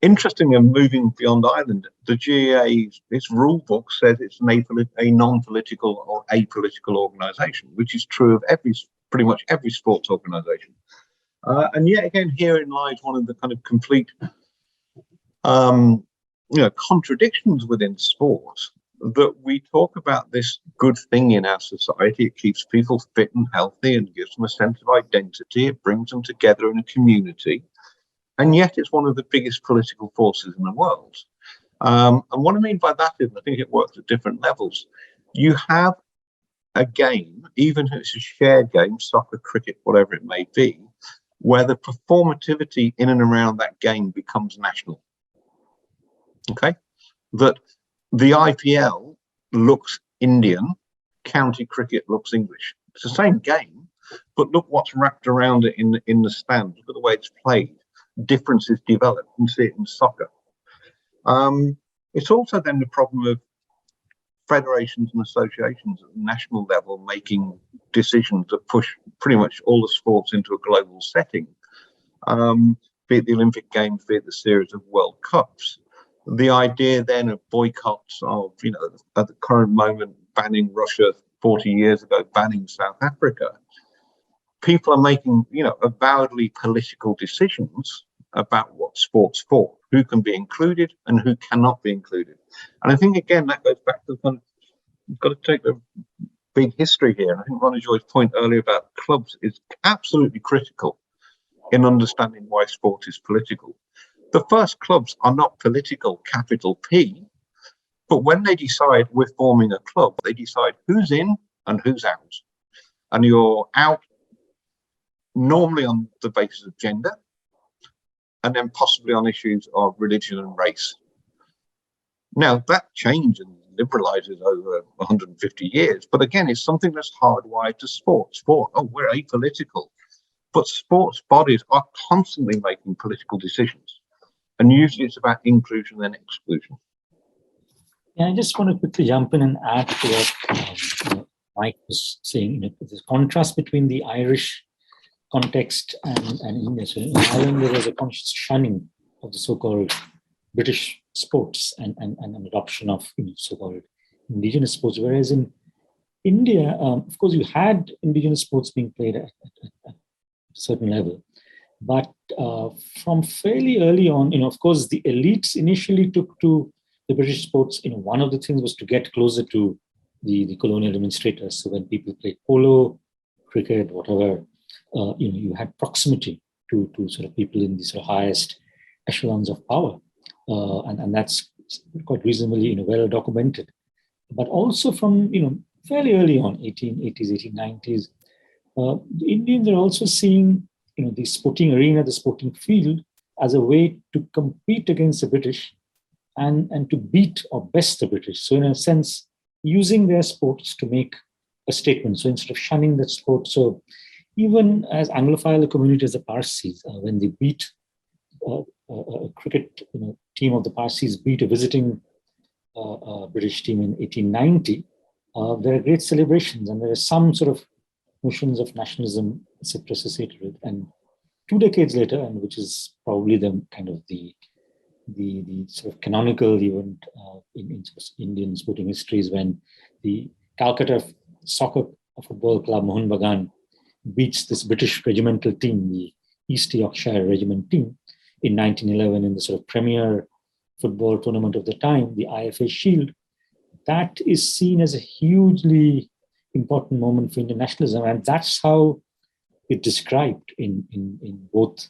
Interestingly, moving beyond Ireland, the GAA's its rule book says it's a non-political or apolitical organisation, which is true of pretty much every sports organisation. And yet again, herein lies one of the kind of complete, contradictions within sport, that we talk about this good thing in our society. It keeps people fit and healthy and gives them a sense of identity. It brings them together in a community. And yet it's one of the biggest political forces in the world. And what I mean by that is, I think it works at different levels. You have a game, even if it's a shared game, soccer, cricket, whatever it may be, where the performativity in and around that game becomes national. Okay? That the IPL looks Indian, county cricket looks English. It's the same game, but look what's wrapped around it in the stands. Look at the way it's played. Differences develop. You can see it in soccer. It's also then the problem of federations and associations at the national level making decisions that push pretty much all the sports into a global setting, be it the Olympic Games, be it the series of World Cups. The idea then of boycotts of, at the current moment, banning Russia 40 years ago, banning South Africa. People are making, avowedly political decisions about what sport's for, who can be included and who cannot be included. And I think, again, that goes back to you've got to take the big history here. And I think Ronojoy's point earlier about clubs is absolutely critical in understanding why sport is political. The first clubs are not political, capital P, but when they decide we're forming a club, they decide who's in and who's out. And you're out normally on the basis of gender, and then possibly on issues of religion and race. Now, that changes and liberalizes over 150 years, but again, it's something that's hardwired to sport. We're apolitical. But sports bodies are constantly making political decisions. And usually it's about inclusion and exclusion. Yeah, I just want to quickly jump in and add to what Mike was saying. There's a contrast between the Irish context and India. So in Ireland, there was a conscious shunning of the so-called British sports and an adoption of so-called indigenous sports, whereas in India, of course, you had indigenous sports being played at a certain level, but from fairly early on, of course, the elites initially took to the British sports. One of the things was to get closer to the colonial administrators. So when people played polo, cricket, whatever, you had proximity to sort of people in the sort of highest echelons of power, and that's quite reasonably well documented. But also from fairly early on, 1880s, 1890s, the Indians are also seeing the sporting arena, the sporting field, as a way to compete against the British and to beat or best the British. So in a sense, using their sports to make a statement. So instead of shunning that sport, so even as Anglophile community as the Parsis, when they beat a cricket team of the Parsis, beat a visiting British team in 1890, there are great celebrations and there are some sort of notions of nationalism, etc., associated with. And 2 decades later, and which is probably the kind of the sort of canonical event in Indian sporting history, is when the Calcutta Soccer Football Club Mohun Bagan beats this British regimental team, the East Yorkshire Regiment team, in 1911 in the sort of premier football tournament of the time, the IFA Shield. That is seen as a hugely important moment for internationalism, and that's how it's described in both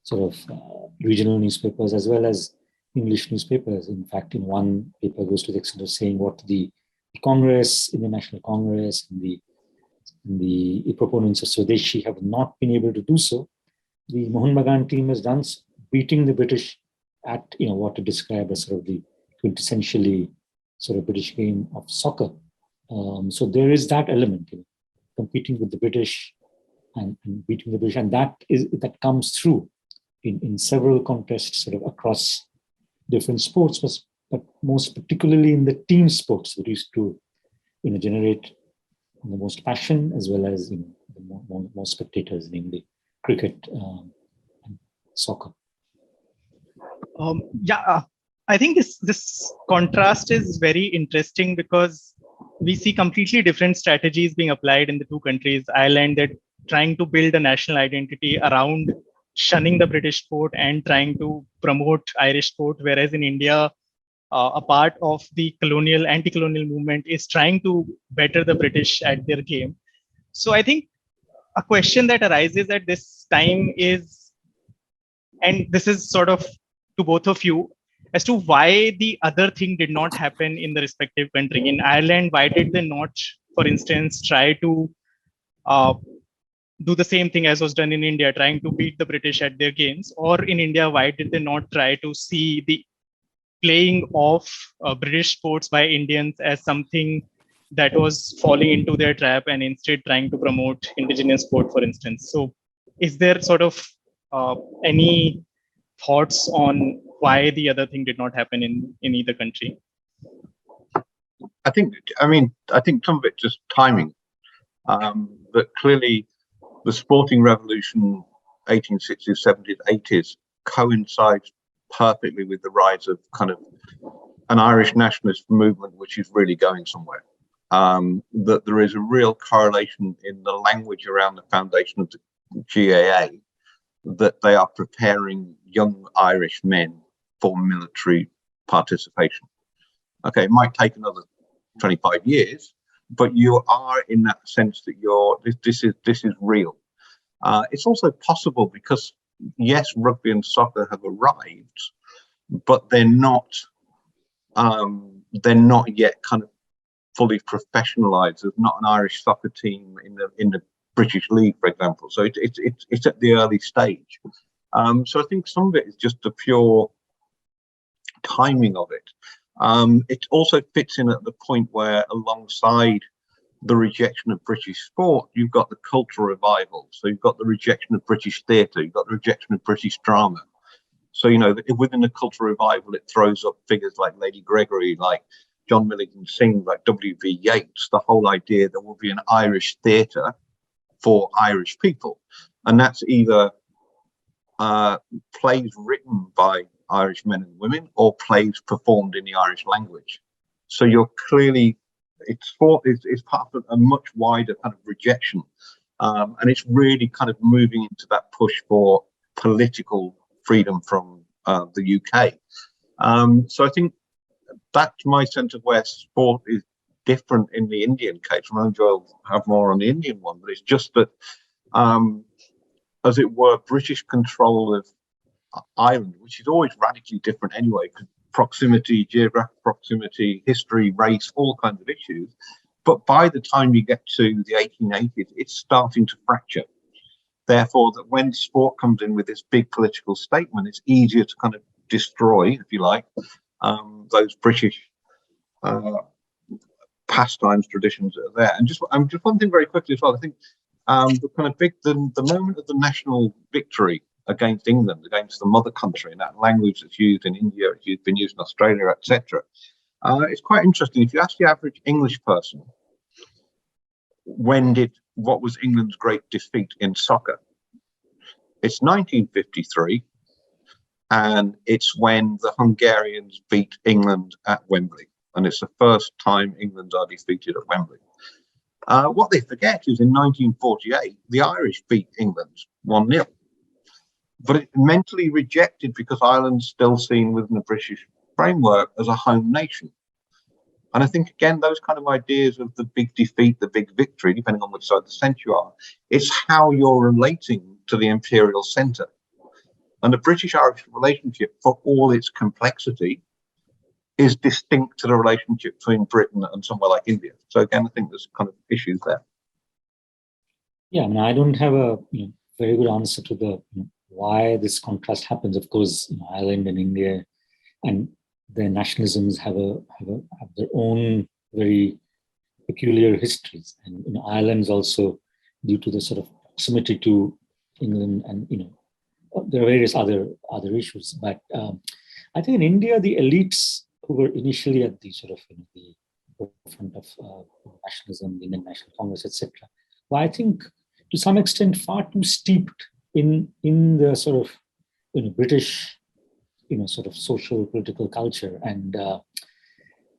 sort of regional newspapers as well as English newspapers. In fact, in one paper goes to the extent of saying what the Congress, International Congress, and the proponents of Swadeshi have not been able to do so. The Mohun Bagan team has done, beating the British at what to describe as sort of the quintessentially sort of British game of soccer. So there is that element, competing with the British and beating the British, and that comes through in several contests sort of across different sports, but most particularly in the team sports that used to generate the most passion as well as the most spectators, namely cricket and soccer. I think this contrast is very interesting because we see completely different strategies being applied in the two countries. Ireland, they're trying to build a national identity around shunning the British sport and trying to promote Irish sport, whereas in India, a part of the anti-colonial movement is trying to better the British at their game. So I think a question that arises at this time is, and this is sort of to both of you, as to why the other thing did not happen in the respective country. In Ireland, why did they not, for instance, try to do the same thing as was done in India, trying to beat the British at their games? Or in India, why did they not try to see the playing of British sports by Indians as something that was falling into their trap and instead trying to promote indigenous sport, for instance? So is there sort of any thoughts on why the other thing did not happen in either country? I think some of it just timing. But clearly the sporting revolution, 1860s, 70s, 80s, coincides perfectly with the rise of kind of an Irish nationalist movement, which is really going somewhere. That there is a real correlation in the language around the foundation of the GAA, that they are preparing young Irish men for military participation. Okay, it might take another 25 years, but you are in that sense that this is real. It's also possible because yes, rugby and soccer have arrived, but they're not yet kind of fully professionalized. There's not an Irish soccer team in the British League, for example. So it's at the early stage. So I think some of it is just the pure timing of it. It also fits in at the point where, alongside the rejection of British sport, you've got the cultural revival. So you've got the rejection of British theatre, you've got the rejection of British drama. So, within the cultural revival, it throws up figures like Lady Gregory, like John Millington Synge, like W.B. Yeats, the whole idea there will be an Irish theatre for Irish people. and that's either plays written by Irish men and women or plays performed in the Irish language. So you're clearly, it's part of a much wider kind of rejection, and it's really kind of moving into that push for political freedom from the UK. So I think that's my sense of where sport is different in the Indian case. Ronojoy will have more on the Indian one, but it's just that, as it were, British control of Ireland, which is always radically different anyway, because proximity, geographic proximity, history, race, all kinds of issues. But by the time you get to the 1880s, it's starting to fracture. Therefore, that when sport comes in with this big political statement, it's easier to kind of destroy, if you like, those British pastimes, traditions that are there. And just one thing very quickly as well. I think the kind of the moment of the national victory against England, against the mother country, and that language that's used in India, it's been used in Australia, etc. It's quite interesting. If you ask the average English person, what was England's great defeat in soccer? It's 1953, and it's when the Hungarians beat England at Wembley, and it's the first time England are defeated at Wembley. What they forget is in 1948, the Irish beat England 1-0. But it's mentally rejected because Ireland's still seen within the British framework as a home nation. And I think, again, those kind of ideas of the big defeat, the big victory, depending on which side of the centre you are, it's how you're relating to the imperial centre. And the British-Irish relationship, for all its complexity, is distinct to the relationship between Britain and somewhere like India. So again, I think there's kind of issues there. Yeah, I mean, I don't have a very good answer to the why this contrast happens. Of course, Ireland and India and their nationalisms have their own very peculiar histories, and Ireland's also due to the sort of proximity to England, and there are various other issues. But I think in India, the elites who were initially at the sort of the forefront of nationalism, the Indian National Congress, etc., were, I think, to some extent far too steeped in the sort of British sort of social political culture, and so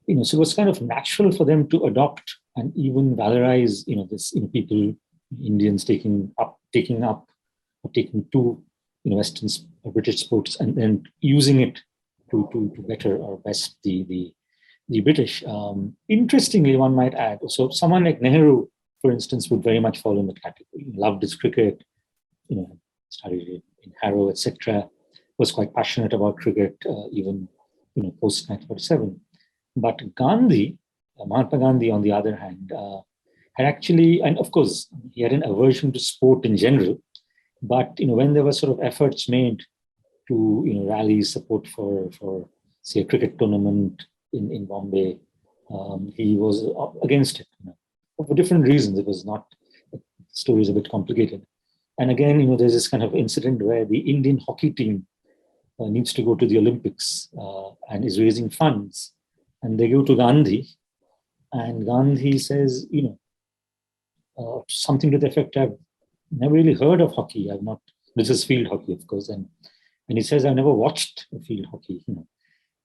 it was kind of natural for them to adopt and even valorize this people, Indians taking to Western British sports and then using it to better or best the British. Interestingly, one might add, so someone like Nehru, for instance, would very much fall in the category. He loved his cricket, studied it in Harrow, etc. Was quite passionate about cricket, even post 1947. But Gandhi, Mahatma Gandhi, on the other hand, had actually, and of course, he had an aversion to sport in general. But when there were sort of efforts made to rally support for say a cricket tournament in Bombay, he was against it. For different reasons. It was not. The story is a bit complicated. And again, there's this kind of incident where the Indian hockey team needs to go to the Olympics and is raising funds, and they go to Gandhi, and Gandhi says, something to the effect, I've never really heard of hockey. I've not. This is field hockey, of course, and he says, I've never watched a field hockey,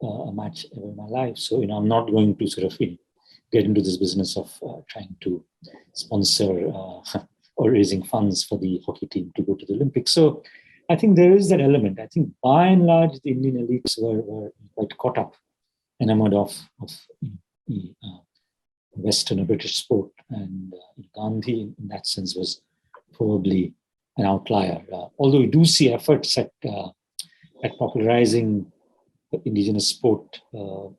a match ever in my life. So I'm not going to sort of get into this business of trying to sponsor or raising funds for the hockey team to go to the Olympics. So I think there is that element. I think by and large, the Indian elites were quite caught up, enamored of Western or British sport. And Gandhi, in that sense, was probably an outlier. Although we do see efforts at popularizing indigenous sport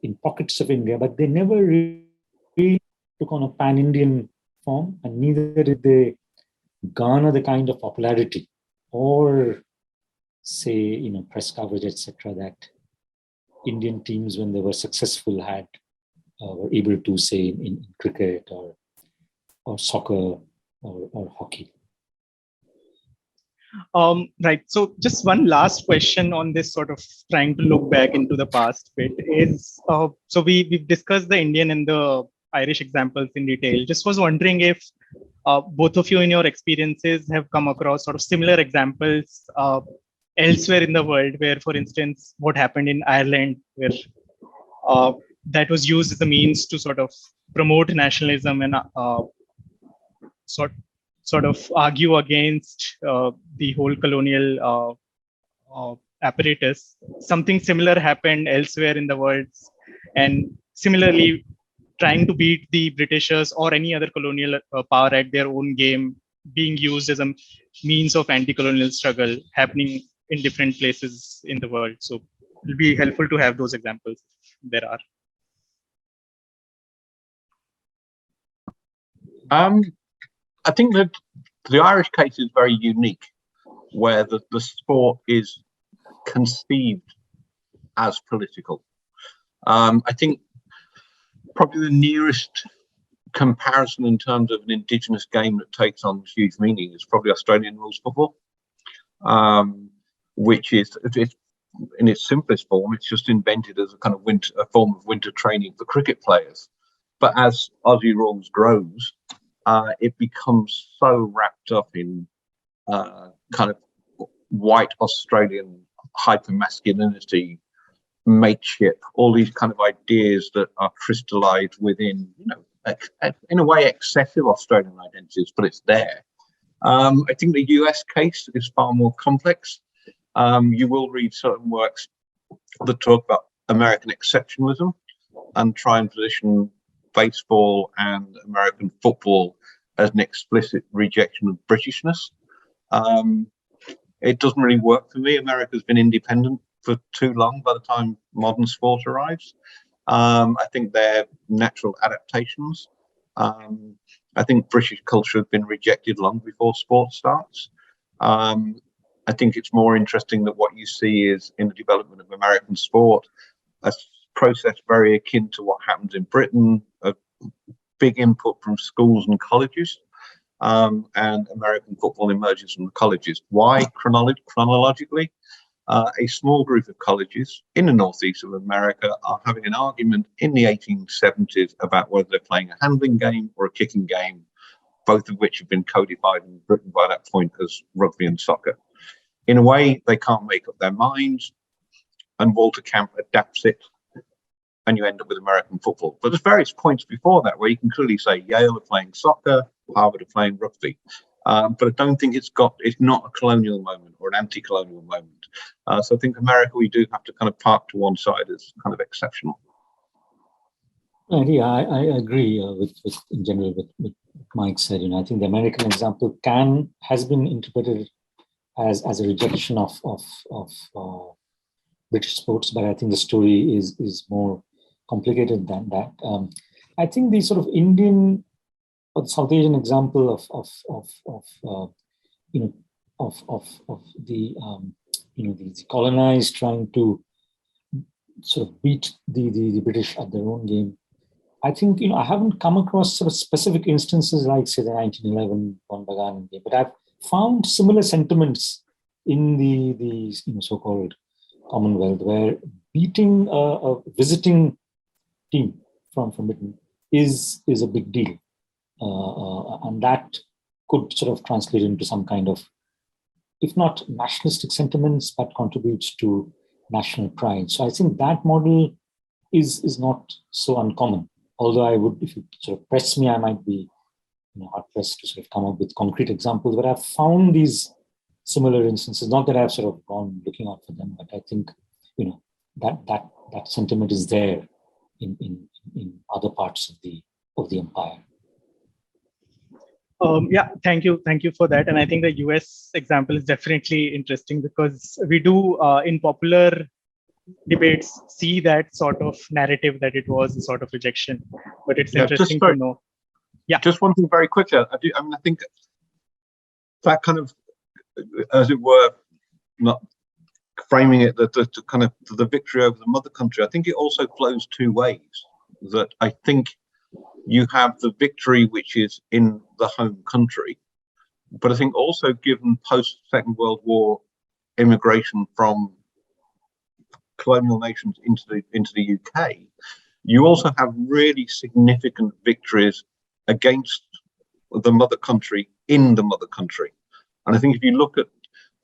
in pockets of India, but they never really took on a pan-Indian form, and neither did they garner the kind of popularity or say press coverage, etc., that Indian teams, when they were successful, had were able to say in cricket or soccer or hockey. Right. So just one last question on this sort of trying to look back into the past bit is, so we've discussed the Indian and the Irish examples in detail. Just was wondering if both of you in your experiences have come across sort of similar examples elsewhere in the world, where, for instance, what happened in Ireland, where that was used as a means to sort of promote nationalism and sort of argue against the whole colonial apparatus. Something similar happened elsewhere in the world, and similarly, trying to beat the Britishers or any other colonial power at their own game, being used as a means of anti-colonial struggle happening in different places in the world. So it'll be helpful to have those examples. There are. I think that the Irish case is very unique, where the sport is conceived as political. I think probably the nearest comparison in terms of an indigenous game that takes on huge meaning is probably Australian rules football, which is, it's, in its simplest form, it's just invented as a kind of a form of winter training for cricket players. But as Aussie rules grows, it becomes so wrapped up in kind of white Australian hypermasculinity, mateship, all these kind of ideas that are crystallized within, in a way, excessive Australian identities, but it's there. I think the US case is far more complex. You will read certain works that talk about American exceptionalism and try and position baseball and American football as an explicit rejection of Britishness. It doesn't really work for me. America's been independent for too long by the time modern sport arrives. I think they're natural adaptations. I think British culture has been rejected long before sport starts. I think it's more interesting that what you see is in the development of American sport, a process very akin to what happens in Britain, a big input from schools and colleges, and American football emerges from the colleges. Why? Chronologically, a small group of colleges in the northeast of America are having an argument in the 1870s about whether they're playing a handling game or a kicking game, both of which have been codified in Britain by that point as rugby and soccer. In a way, they can't make up their minds, and Walter Camp adapts it, and you end up with American football. But there's various points before that where you can clearly say Yale are playing soccer, Harvard are playing rugby. But I don't think it's not a colonial moment or an anti-colonial moment. So I think America, we do have to kind of park to one side as kind of exceptional. Yeah, I agree with in general with what Mike said. I think the American example has been interpreted as a rejection of British sports, but I think the story is more complicated than that. I think the sort of Indian or the South Asian example of the colonized trying to sort of beat the British at their own game. I think I haven't come across sort of specific instances like, say, the 1911 Bonbagan game, but I've found similar sentiments in the so-called Commonwealth, where beating a visiting team from Britain is a big deal, and that could sort of translate into some kind of, if not nationalistic sentiments, but contributes to national pride. So I think that model is not so uncommon. Although I would, if you sort of press me, I might be hard pressed to sort of come up with concrete examples. But I've found these similar instances. Not that I've sort of gone looking out for them, but I think that sentiment is there in other parts of the empire. Yeah, thank you for that. And I think the US example is definitely interesting because we do in popular debates see that sort of narrative that it was a sort of rejection, but it's interesting to know. Yeah, just one thing very quickly. I think that kind of, as it were, not framing it the kind of the victory over the mother country. I think it also flows two ways. That I think you have the victory which is in the home country, but I think also given post-Second World War immigration from colonial nations into the UK, you also have really significant victories against the mother country in the mother country. And I think if you look at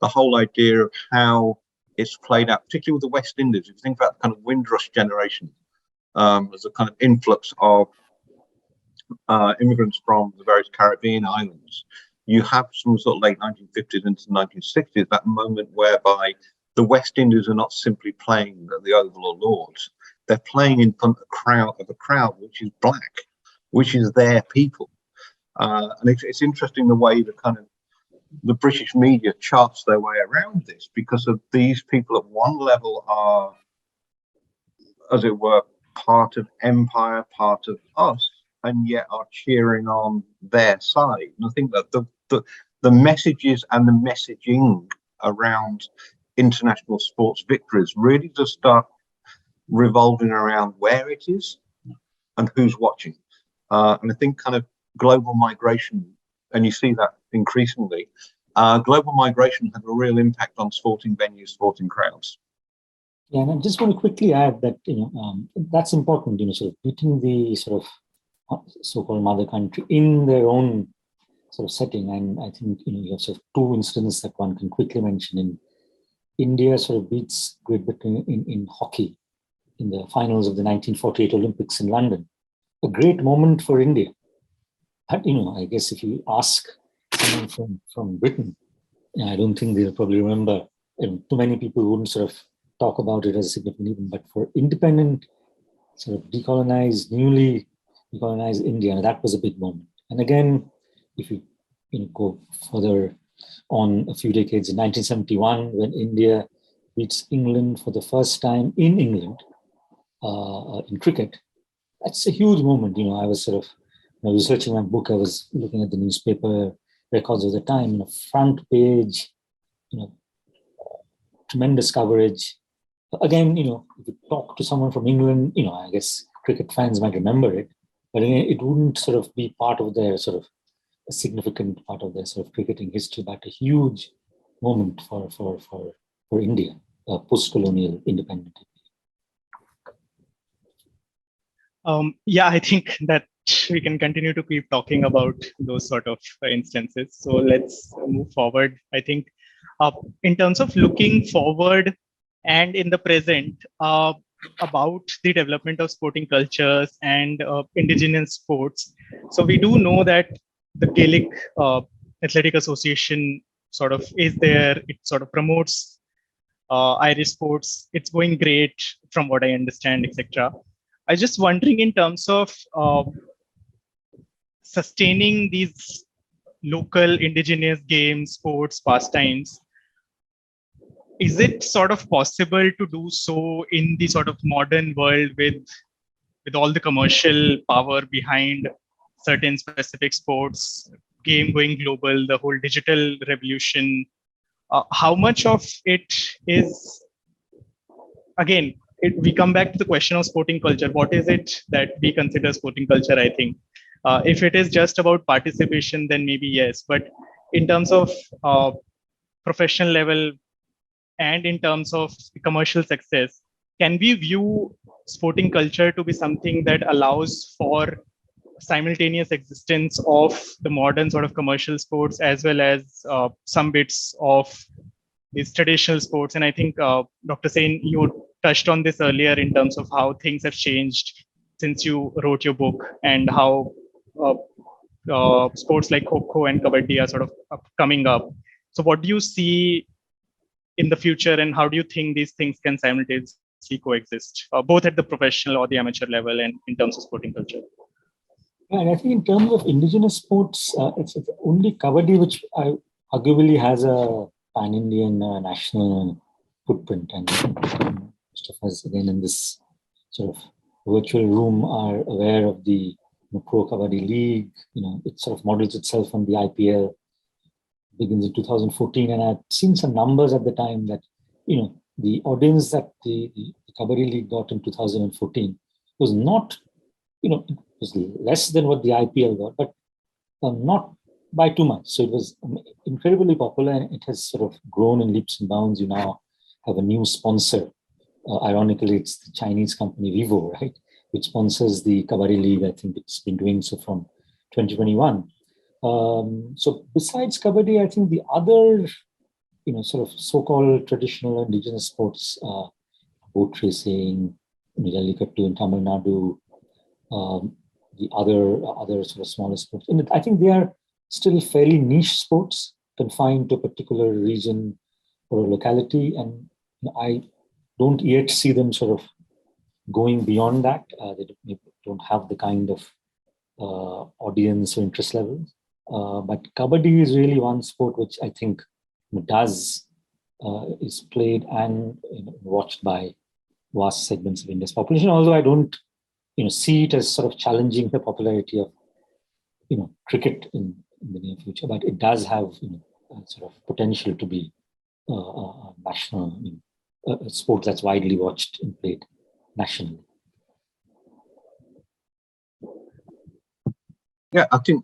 the whole idea of how it's played out, particularly with the West Indies, if you think about the kind of Windrush generation, as a kind of influx of immigrants from the various Caribbean islands, you have some sort of late 1950s into the 1960s, that moment whereby the West Indies are not simply playing at the Oval or Lords, they're playing in front of a crowd which is black, which is their people. And it's interesting the way the British media charts their way around this, because of these people at one level are, as it were, part of empire, part of us, and yet are cheering on their side. And I think that the messages and the messaging around international sports victories really does start revolving around where it is and who's watching. And I think kind of global migration, and you see that increasingly, global migration has a real impact on sporting venues, sporting crowds. Yeah, and I just want to quickly add that, that's important, sort of meeting the sort of so-called mother country in their own sort of setting. And I think, you have sort of two incidents that one can quickly mention. In India sort of beats Great Britain in hockey in the finals of the 1948 Olympics in London. A great moment for India. But, I guess if you ask someone from Britain, I don't think they'll probably remember. Too many people wouldn't sort of talk about it as a significant event. But for independent, sort of newly decolonized India, that was a big moment. And again, if you go further on a few decades, in 1971, when India beats England for the first time in England in cricket, that's a huge moment. I was sort of researching my book. I was looking at the newspaper records of the time. Front page, tremendous coverage. Again, if you talk to someone from England, I guess cricket fans might remember it, but it wouldn't sort of be part of their sort of a significant part of their sort of cricketing history, but a huge moment for India, post-colonial independent. Yeah, I think that we can continue to keep talking about those sort of instances. So let's move forward. I think in terms of looking forward and in the present, about the development of sporting cultures and indigenous sports. So we do know that the Gaelic Athletic Association sort of is there. It sort of promotes Irish sports. It's going great from what I understand, etc. I was just wondering in terms of sustaining these local indigenous games, sports, pastimes, is it sort of possible to do so in the sort of modern world with all the commercial power behind certain specific sports, game going global, the whole digital revolution? How much of it is, again, we come back to the question of sporting culture. What is it that we consider sporting culture, I think? If it is just about participation, then maybe yes. But in terms of professional level and in terms of commercial success, can we view sporting culture to be something that allows for simultaneous existence of the modern sort of commercial sports as well as some bits of these traditional sports? And I think, Dr. Sain, you touched on this earlier in terms of how things have changed since you wrote your book and how sports like Kho and Kabaddi are sort of coming up. So what do you see in the future and how do you think these things can simultaneously coexist, both at the professional or the amateur level and in terms of sporting culture? And I think in terms of indigenous sports, it's only Kabaddi which arguably has a pan-Indian national footprint. And most of us, again, in this sort of virtual room are aware of the Pro Kabaddi League. It sort of models itself on the IPL, begins in 2014. And I've seen some numbers at the time that, the audience that the Kabaddi League got in 2014 was not, it was less than what the IPL got, but not by too much. So it was incredibly popular and it has sort of grown in leaps and bounds. You now have a new sponsor. Ironically, it's the Chinese company Vivo, right, which sponsors the Kabaddi League. I think it's been doing so from 2021. So besides kabaddi, I think the other, sort of so-called traditional indigenous sports, boat racing, Jallikattu in Tamil Nadu, the other sort of smaller sports. And I think they are still fairly niche sports, confined to a particular region or a locality. And I don't yet see them sort of going beyond that. They don't have the kind of audience or interest levels. But kabaddi is really one sport which I think is played and watched by vast segments of India's population. Although I don't, see it as sort of challenging the popularity of, cricket in the near future. But it does have, sort of potential to be a national a sport that's widely watched and played nationally. Yeah, I think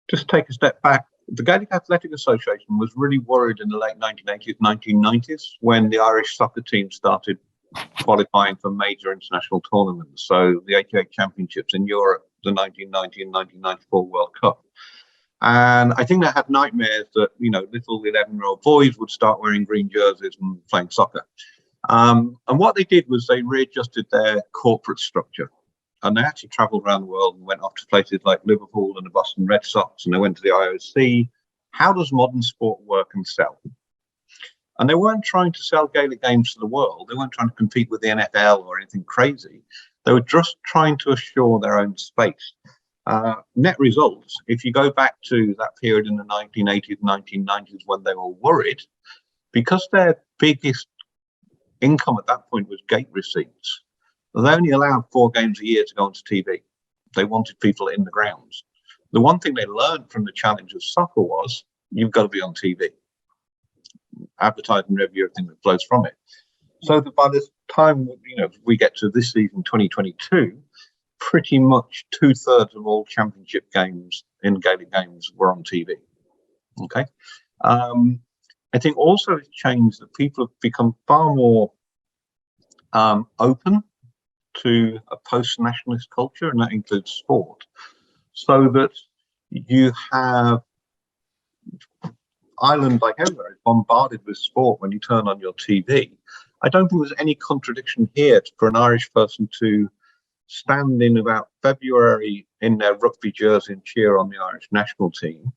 just take a step back. The Gaelic Athletic Association was really worried in the late 1980s, 1990s when the Irish soccer team started qualifying for major international tournaments. So the 88 championships in Europe, the 1990 and 1994 World Cup. And I think they had nightmares that, little 11-year-old boys would start wearing green jerseys and playing soccer. And what they did was they readjusted their corporate structure. And they actually traveled around the world and went off to places like Liverpool and the Boston Red Sox, and they went to the IOC. How does modern sport work and sell? And they weren't trying to sell Gaelic games to the world. They weren't trying to compete with the NFL or anything crazy. They were just trying to assure their own space. Net results, if you go back to that period in the 1980s, 1990s when they were worried, because their biggest income at that point was gate receipts, they only allowed 4 games a year to go onto TV. They wanted people in the grounds. The one thing they learned from the challenge of soccer was you've got to be on TV. Advertising revenue, everything that flows from it. So that by the time we get to this season, 2022, pretty much 2/3 of all championship games in Gaelic games were on TV. Okay. I think also it's changed that people have become far more open to a post-nationalist culture, and that includes sport, so that you have Ireland, like everywhere, is bombarded with sport when you turn on your TV. I don't think there's any contradiction here for an Irish person to stand in about February in their rugby jersey and cheer on the Irish national team,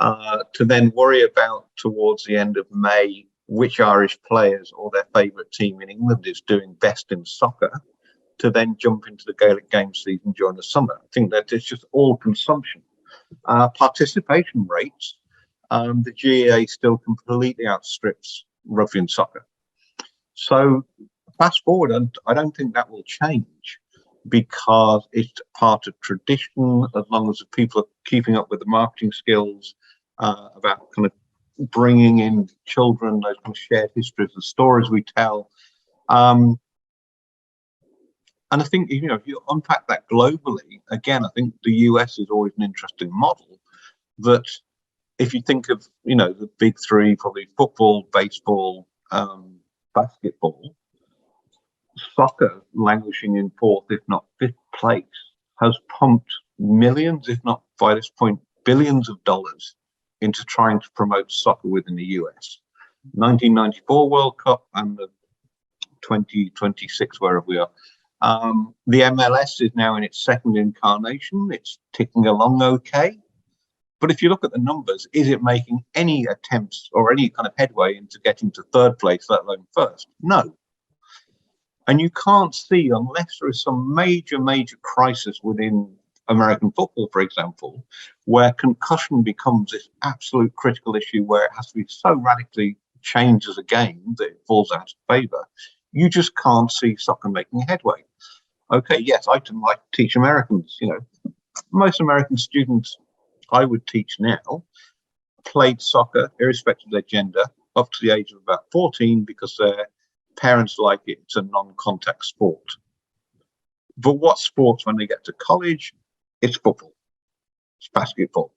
to then worry about towards the end of May which Irish players or their favourite team in England is doing best in soccer, to then jump into the Gaelic game season during the summer. I think that it's just all consumption. Participation rates, the GAA still completely outstrips rugby and soccer. So fast forward, and I don't think that will change because it's part of tradition, as long as the people are keeping up with the marketing skills, about kind of bringing in children, those kind of shared histories, the stories we tell. And I think, if you unpack that globally, again, I think the US is always an interesting model, that if you think of, the big three, probably football, baseball, basketball, soccer languishing in 4th, if not 5th place, has pumped millions, if not by this point, billions of dollars into trying to promote soccer within the US. 1994 World Cup and the 2026, wherever we are. The MLS is now in its 2nd incarnation. It's ticking along okay. But if you look at the numbers, is it making any attempts or any kind of headway into getting to 3rd place, let alone 1st? No. And you can't see, unless there is some major crisis within American football, for example, where concussion becomes this absolute critical issue where it has to be so radically changed as a game that it falls out of favour. You just can't see soccer making headway. Okay, yes, I might teach Americans. Most American students I would teach now played soccer, irrespective of their gender, up to the age of about 14 because their parents like it. It's a non-contact sport. But what sports when they get to college? It's football, it's basketball,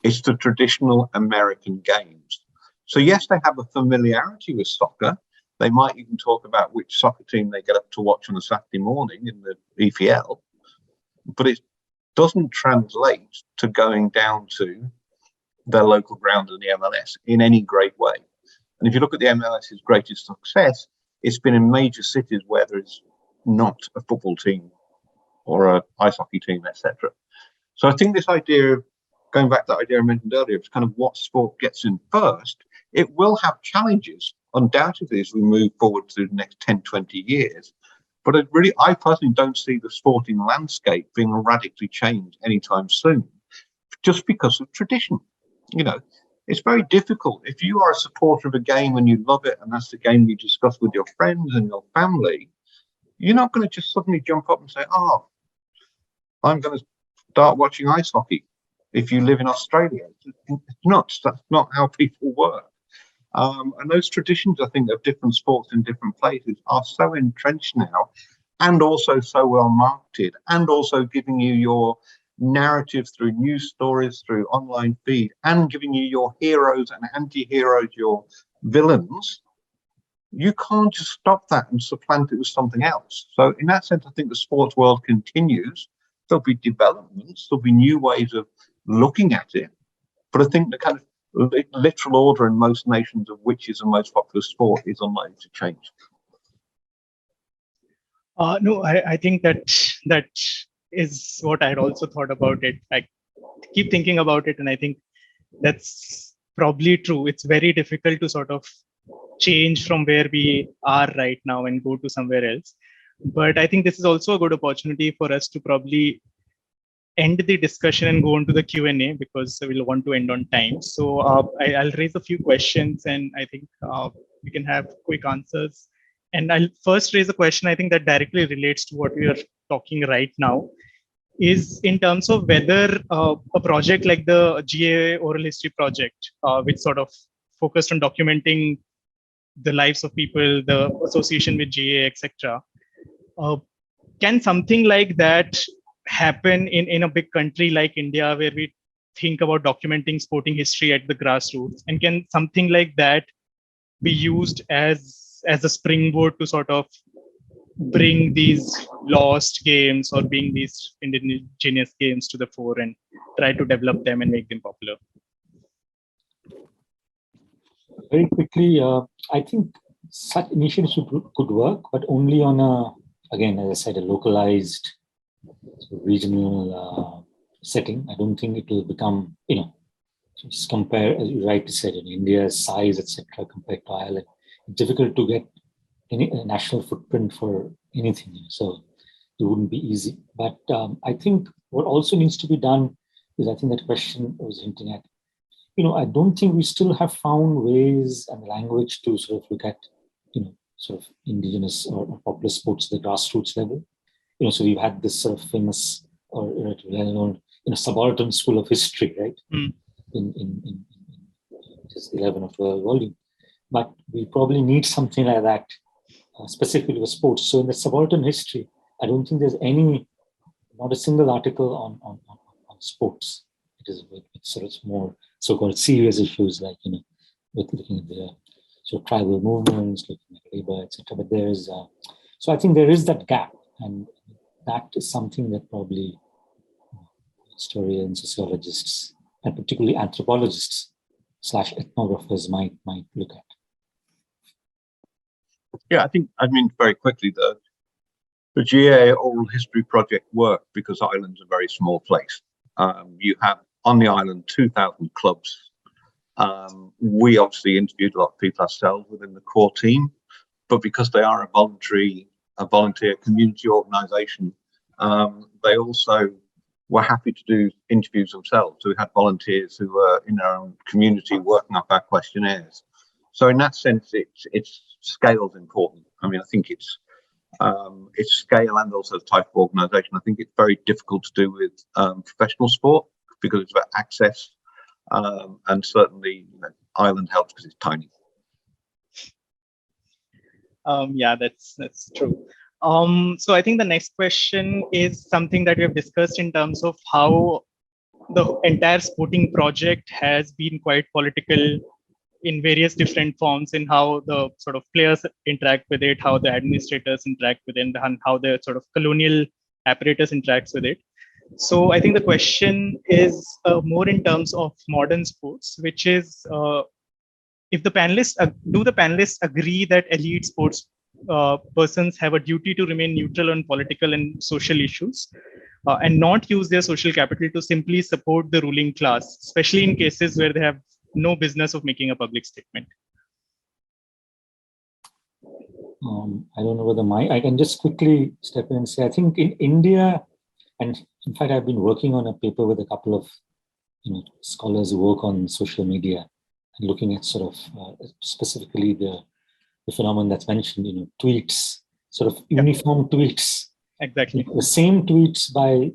it's the traditional American games. So yes, they have a familiarity with soccer. They might even talk about which soccer team they get up to watch on a Saturday morning in the EPL, but it's doesn't translate to going down to their local ground in the MLS in any great way. And if you look at the MLS's greatest success, it's been in major cities where there's not a football team or an ice hockey team, etc. So I think this idea of going back to that idea I mentioned earlier, it's kind of what sport gets in first. It will have challenges, undoubtedly, as we move forward to the next 10, 20 years. But I personally don't see the sporting landscape being radically changed anytime soon, just because of tradition. You know, it's very difficult. If you are a supporter of a game and you love it, and that's the game you discuss with your friends and your family, you're not going to just suddenly jump up and say, oh, I'm going to start watching ice hockey if you live in Australia. That's not how people work. And those traditions, I think, of different sports in different places are so entrenched now, and also so well marketed, and also giving you your narrative through news stories, through online feed, and giving you your heroes and anti-heroes, your villains. You can't just stop that and supplant it with something else. So in that sense, I think the sports world continues. There'll be developments, there'll be new ways of looking at it. But I think the kind of literal order in most nations of which is the most popular sport is unlikely to change. No, I think that is what I had also thought about it. I keep thinking about it, and I think that's probably true. It's very difficult to sort of change from where we are right now and go to somewhere else. But I think this is also a good opportunity for us to probably end the discussion and go on to the Q&A, because we'll want to end on time. So I'll raise a few questions, and I think we can have quick answers. And I'll first raise a question, I think, that directly relates to what we are talking right now, is in terms of whether a project like the GAA Oral History Project, which sort of focused on documenting the lives of people, the association with GAA, etc. Can something like that happen in a big country like India, where we think about documenting sporting history at the grassroots? And can something like that be used as a springboard to sort of bring these lost games or bring these indigenous games to the fore and try to develop them and make them popular? Very quickly, I think such initiatives could work, but only on again, as I said, a localized, regional setting. I don't think it will become, just compare, as you rightly said, in India's size, etc., compared to Ireland, it's difficult to get any national footprint for anything. So it wouldn't be easy. But I think what also needs to be done is, I think that question I was hinting at, I don't think we still have found ways and language to sort of look at, sort of indigenous or popular sports at the grassroots level. So we've had this sort of famous or well-known, subaltern school of history, right? In just 11 or 12 volume. But we probably need something like that, specifically for sports. So in the subaltern history, I don't think there's not a single article on sports. It's sort of more so-called serious issues, like, with looking at the sort of tribal movements, looking at labor, etc. But there's, so I think there is that gap, and that is something that probably historians, sociologists, and particularly anthropologists / ethnographers might look at. Yeah, I mean, very quickly, the GAA Oral History Project worked because Ireland's a very small place. You have on the island 2,000 clubs. We obviously interviewed a lot of people ourselves within the core team, but because they are a volunteer community organisation, they also were happy to do interviews themselves. So we had volunteers who were in our own community working up our questionnaires. So in that sense, it's scale is important. I mean, I think it's scale and also the type of organisation. I think it's very difficult to do with professional sport because it's about access, and certainly Ireland helps because it's tiny. Yeah, that's true. So I think the next question is something that we have discussed in terms of how the entire sporting project has been quite political in various different forms, in how the sort of players interact with it, how the administrators interact with it, and how the sort of colonial apparatus interacts with it. So I think the question is more in terms of modern sports, which is if the panelists do the panelists agree that elite sports persons have a duty to remain neutral on political and social issues and not use their social capital to simply support the ruling class, especially in cases where they have no business of making a public statement? I don't know whether I can just quickly step in and say, I think in India, and in fact, I've been working on a paper with a couple of scholars who work on social media and looking at sort of specifically the phenomenon that's mentioned, tweets, sort of uniform tweets. Exactly. The same tweets by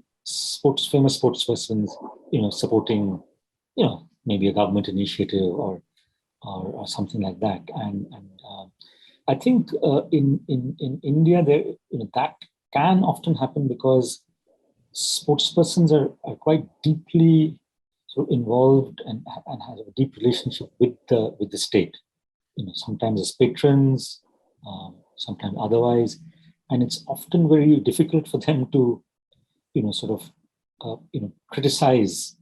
famous sports persons, supporting, maybe a government initiative or something like that. And I think in India, there that can often happen because sports persons are quite deeply sort of involved and have a deep relationship with the state. Sometimes as patrons, sometimes otherwise, and it's often very difficult for them to, sort of, criticize,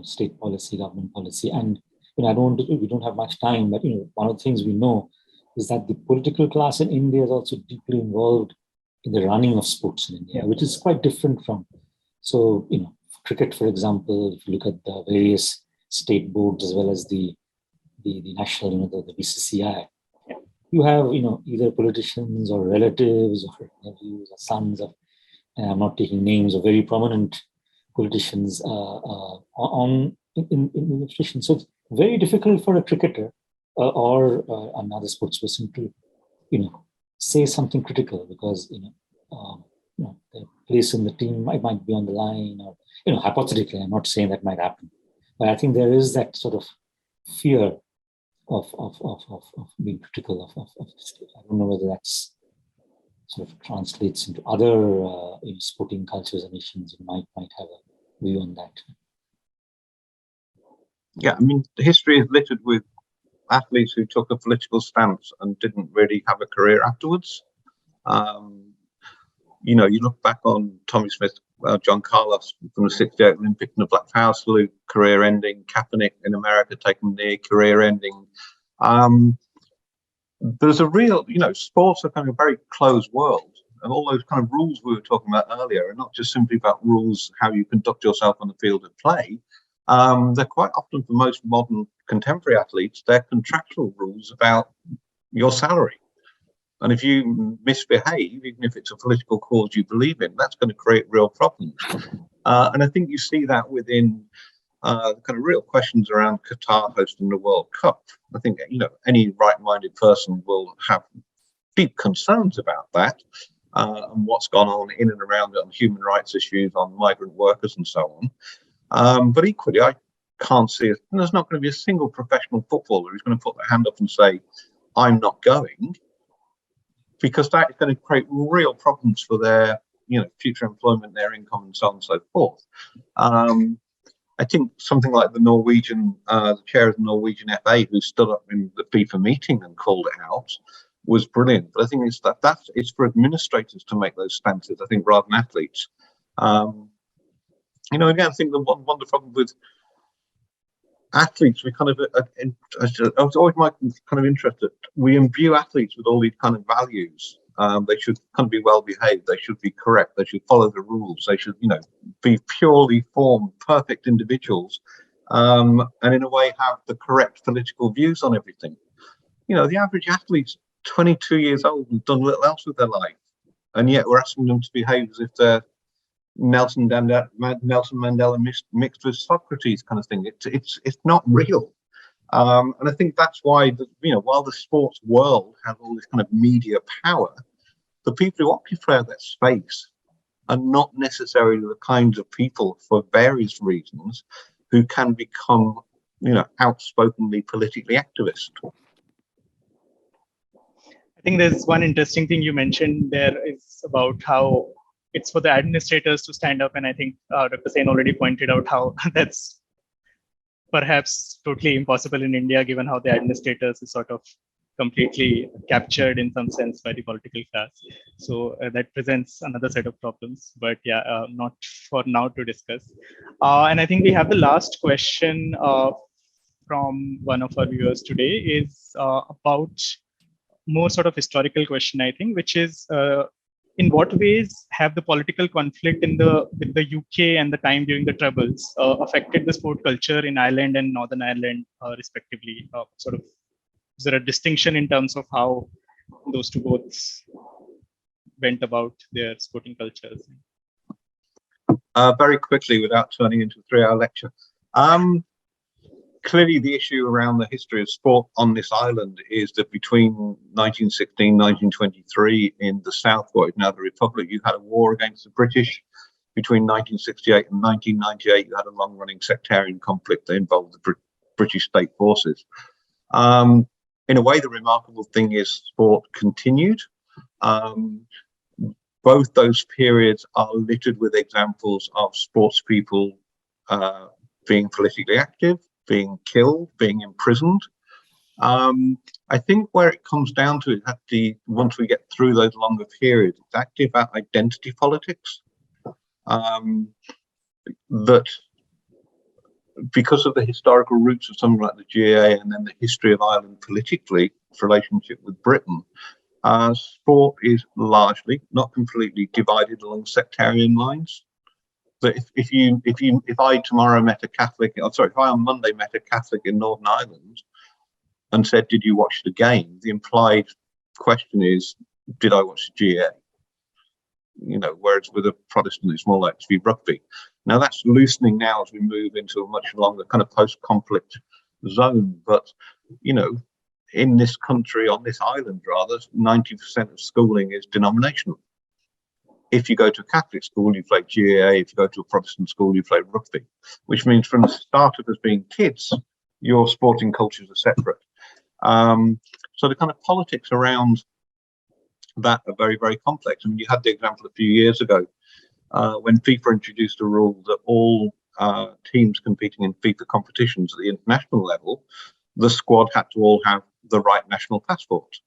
state policy, government policy. And we don't have much time, but one of the things we know is that the political class in India is also deeply involved in the running of sports in India, which is quite different from. So, cricket, for example, if you look at the various state boards as well as the national, the BCCI, you have, either politicians or relatives or nephews or sons of, and I'm not taking names of very prominent politicians in the position. So it's very difficult for a cricketer or another sports person to, say something critical because, their place in the team might be on the line or, hypothetically, I'm not saying that might happen, but I think there is that sort of fear of being critical of the state. I don't know whether that's sort of translates into other sporting cultures and nations. You might have a view on that. Yeah, I mean, history is littered with athletes who took a political stance and didn't really have a career afterwards. You look back on Tommy Smith, John Carlos from the '68 Olympic and the Black Power salute, career ending. Kaepernick in America taking the career ending. There's a real, sports are kind of a very closed world, and all those kind of rules we were talking about earlier are not just simply about rules how you conduct yourself on the field of play. They're quite often, for most modern contemporary athletes, they're contractual rules about your salary. And if you misbehave, even if it's a political cause you believe in, that's going to create real problems. And I think you see that within the kind of real questions around Qatar hosting the World Cup. I think, any right-minded person will have deep concerns about that and what's gone on in and around it on human rights issues, on migrant workers and so on. But equally, I can't see it. There's not going to be a single professional footballer who's going to put their hand up and say, I'm not going, because that is going to create real problems for their, future employment, their income, and so on and so forth. I think something like the chair of the Norwegian FA, who stood up in the FIFA meeting and called it out, was brilliant. But I think it's for administrators to make those stances, I think, rather than athletes. Again, I think the one of the problems with athletes, we kind of, I was always kind of interested, we imbue athletes with all these kind of values. They should kind of be well behaved, they should be correct, they should follow the rules, they should, be purely formed, perfect individuals, and in a way have the correct political views on everything. The average athlete's 22 years old and done little else with their life, and yet we're asking them to behave as if they're Nelson Mandela mixed with Socrates kind of thing. It's not real. And I think that's why, while the sports world has all this kind of media power, the people who occupy that space are not necessarily the kinds of people, for various reasons, who can become, outspokenly politically activist. I think there's one interesting thing you mentioned there is about how it's for the administrators to stand up. And I think Dr. Sen already pointed out how that's perhaps totally impossible in India, given how the administrators is sort of completely captured in some sense by the political class. So that presents another set of problems, but yeah, not for now to discuss. And I think we have the last question from one of our viewers today is about more sort of historical question, I think, which is in what ways have the political conflict in with the UK and the time during the Troubles affected the sport culture in Ireland and Northern Ireland, respectively? Sort of, is there a distinction in terms of how those two boats went about their sporting cultures? Very quickly, without turning into a 3-hour lecture. Clearly, the issue around the history of sport on this island is that between 1916 1923 in the south, what is now the Republic, you had a war against the British. Between 1968 and 1998, you had a long-running sectarian conflict that involved the British state forces. In a way, the remarkable thing is sport continued. Both those periods are littered with examples of sports people being politically active, being killed, being imprisoned. I think where it comes down to it, once we get through those longer periods, it's actually about identity politics. That because of the historical roots of something like the GAA and then the history of Ireland politically, its relationship with Britain, sport is largely, not completely, divided along sectarian lines. That if I tomorrow met a Catholic, if I on Monday met a Catholic in Northern Ireland and said, "Did you watch the game?" the implied question is, "Did I watch the GAA?" Whereas with a Protestant, it's more likely to be rugby. Now that's loosening now as we move into a much longer kind of post-conflict zone. But in this country, on this island rather, 90% of schooling is denominational. If you go to a Catholic school, you play GAA. If you go to a Protestant school, you play rugby, which means from the start of us being kids, your sporting cultures are separate. So the kind of politics around that are very, very complex. I mean, you had the example a few years ago when FIFA introduced a rule that all teams competing in FIFA competitions at the international level, the squad had to all have the right national passport.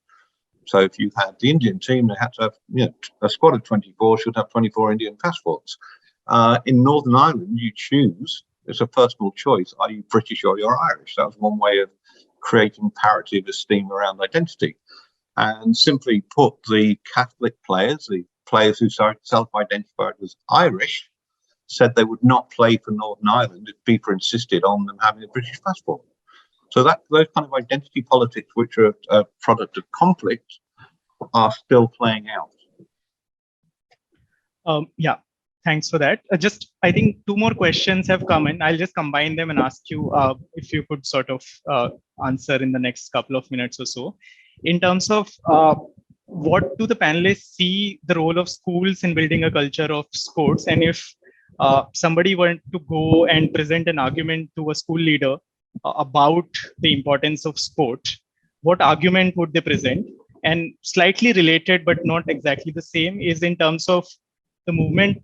So if you had the Indian team, they had to have, a squad of 24 should have 24 Indian passports. In Northern Ireland, you choose, it's a personal choice, are you British or you're Irish? That was one way of creating parity of esteem around identity. And simply put, the Catholic players, the players who self-identified as Irish, said they would not play for Northern Ireland if FIFA insisted on them having a British passport. So those kind of identity politics, which are a product of conflict, are still playing out. Yeah, thanks for that. I think two more questions have come in. I'll just combine them and ask you if you could sort of answer in the next couple of minutes or so. In terms of what do the panelists see the role of schools in building a culture of sports? And if somebody were to go and present an argument to a school leader about the importance of sport, what argument would they present? And slightly related, but not exactly the same, is in terms of the movement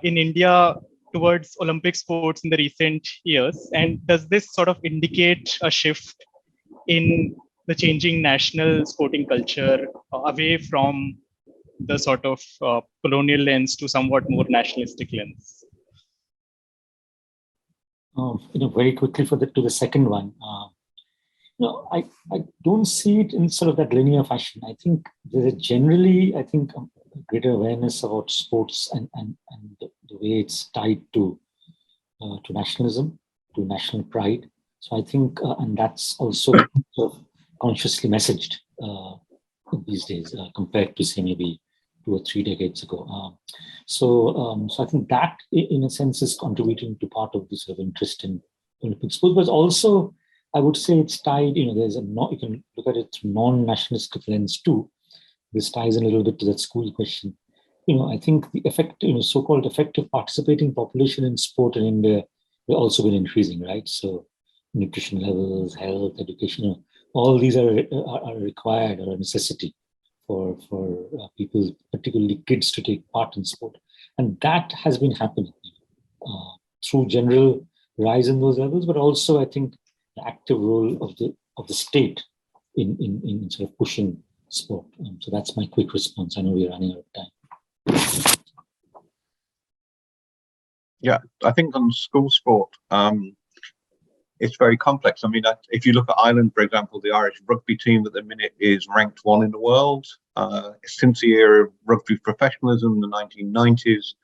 in India towards Olympic sports in the recent years. And does this sort of indicate a shift in the changing national sporting culture away from the sort of colonial lens to somewhat more nationalistic lens? Very quickly to the second one. I don't see it in sort of that linear fashion. I think there is generally, greater awareness about sports and the way it's tied to nationalism, to national pride. So I think, and that's also sort of consciously messaged these days compared to say maybe 2 or 3 decades ago. So I think that in a sense is contributing to part of this sort of interest in Olympic sports, but also I would say it's tied, there's you can look at it through non-nationalistic lens too. This ties in a little bit to that school question. I think the so-called effective participating population in sport in India have also been increasing, right? So nutrition levels, health, education, all these are required or a necessity for people, particularly kids, to take part in sport. And that has been happening through general rise in those levels, but also I think the active role of the state in sort of pushing sport. So that's my quick response. I know we're running out of time. Yeah, I think on school sport, it's very complex. I mean, if you look at Ireland, for example, the Irish rugby team at the minute is ranked 1 in the world. Since the era of rugby professionalism in the 1990s,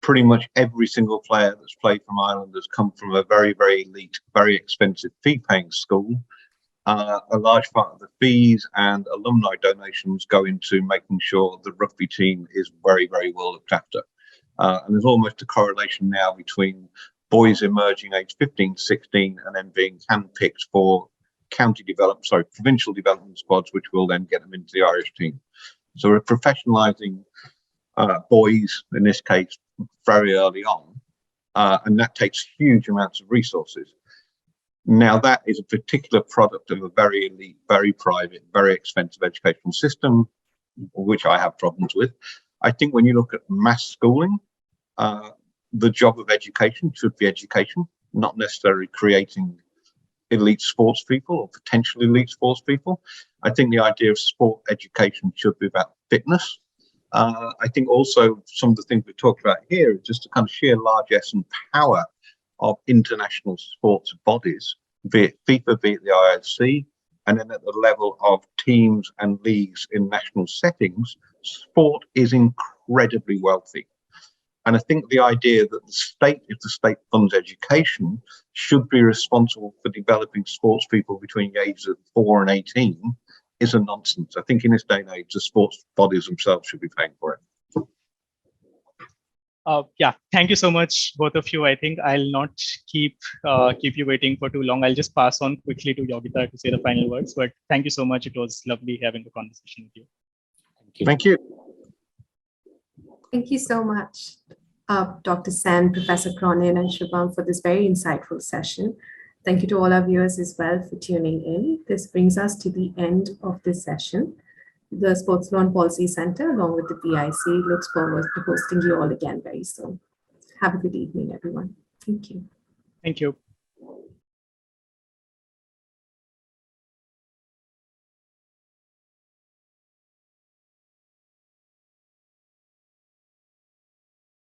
pretty much every single player that's played from Ireland has come from a very, very elite, very expensive fee-paying school. A large part of the fees and alumni donations go into making sure the rugby team is very, very well looked after. And there's almost a correlation now between boys emerging age 15, 16, and then being handpicked for provincial development squads, which will then get them into the Irish team. So we're professionalising boys, in this case, very early on, and that takes huge amounts of resources. Now, that is a particular product of a very elite, very private, very expensive educational system, which I have problems with. I think when you look at mass schooling, the job of education should be education, not necessarily creating elite sports people or potentially elite sports people. I think the idea of sport education should be about fitness. I think also some of the things we talked about here is just the kind of sheer largesse and power of international sports bodies, be it FIFA, be it the IOC, and then at the level of teams and leagues in national settings, sport is incredibly wealthy. And I think the idea that the state, if the state funds education, should be responsible for developing sports people between the ages of 4 and 18 is a nonsense. I think in this day and age, the sports bodies themselves should be paying for it. Yeah, thank you so much, both of you. I think I'll not keep you waiting for too long. I'll just pass on quickly to Yogita to say the final words. But thank you so much. It was lovely having a conversation with you. Thank you. Thank you so much, Dr. Sen, Professor Cronin, and Shubham, for this very insightful session. Thank you to all our viewers as well for tuning in. This brings us to the end of this session. The Sports Law and Policy Center, along with the PIC, looks forward to hosting you all again very soon. Have a good evening, everyone. Thank you. Thank you.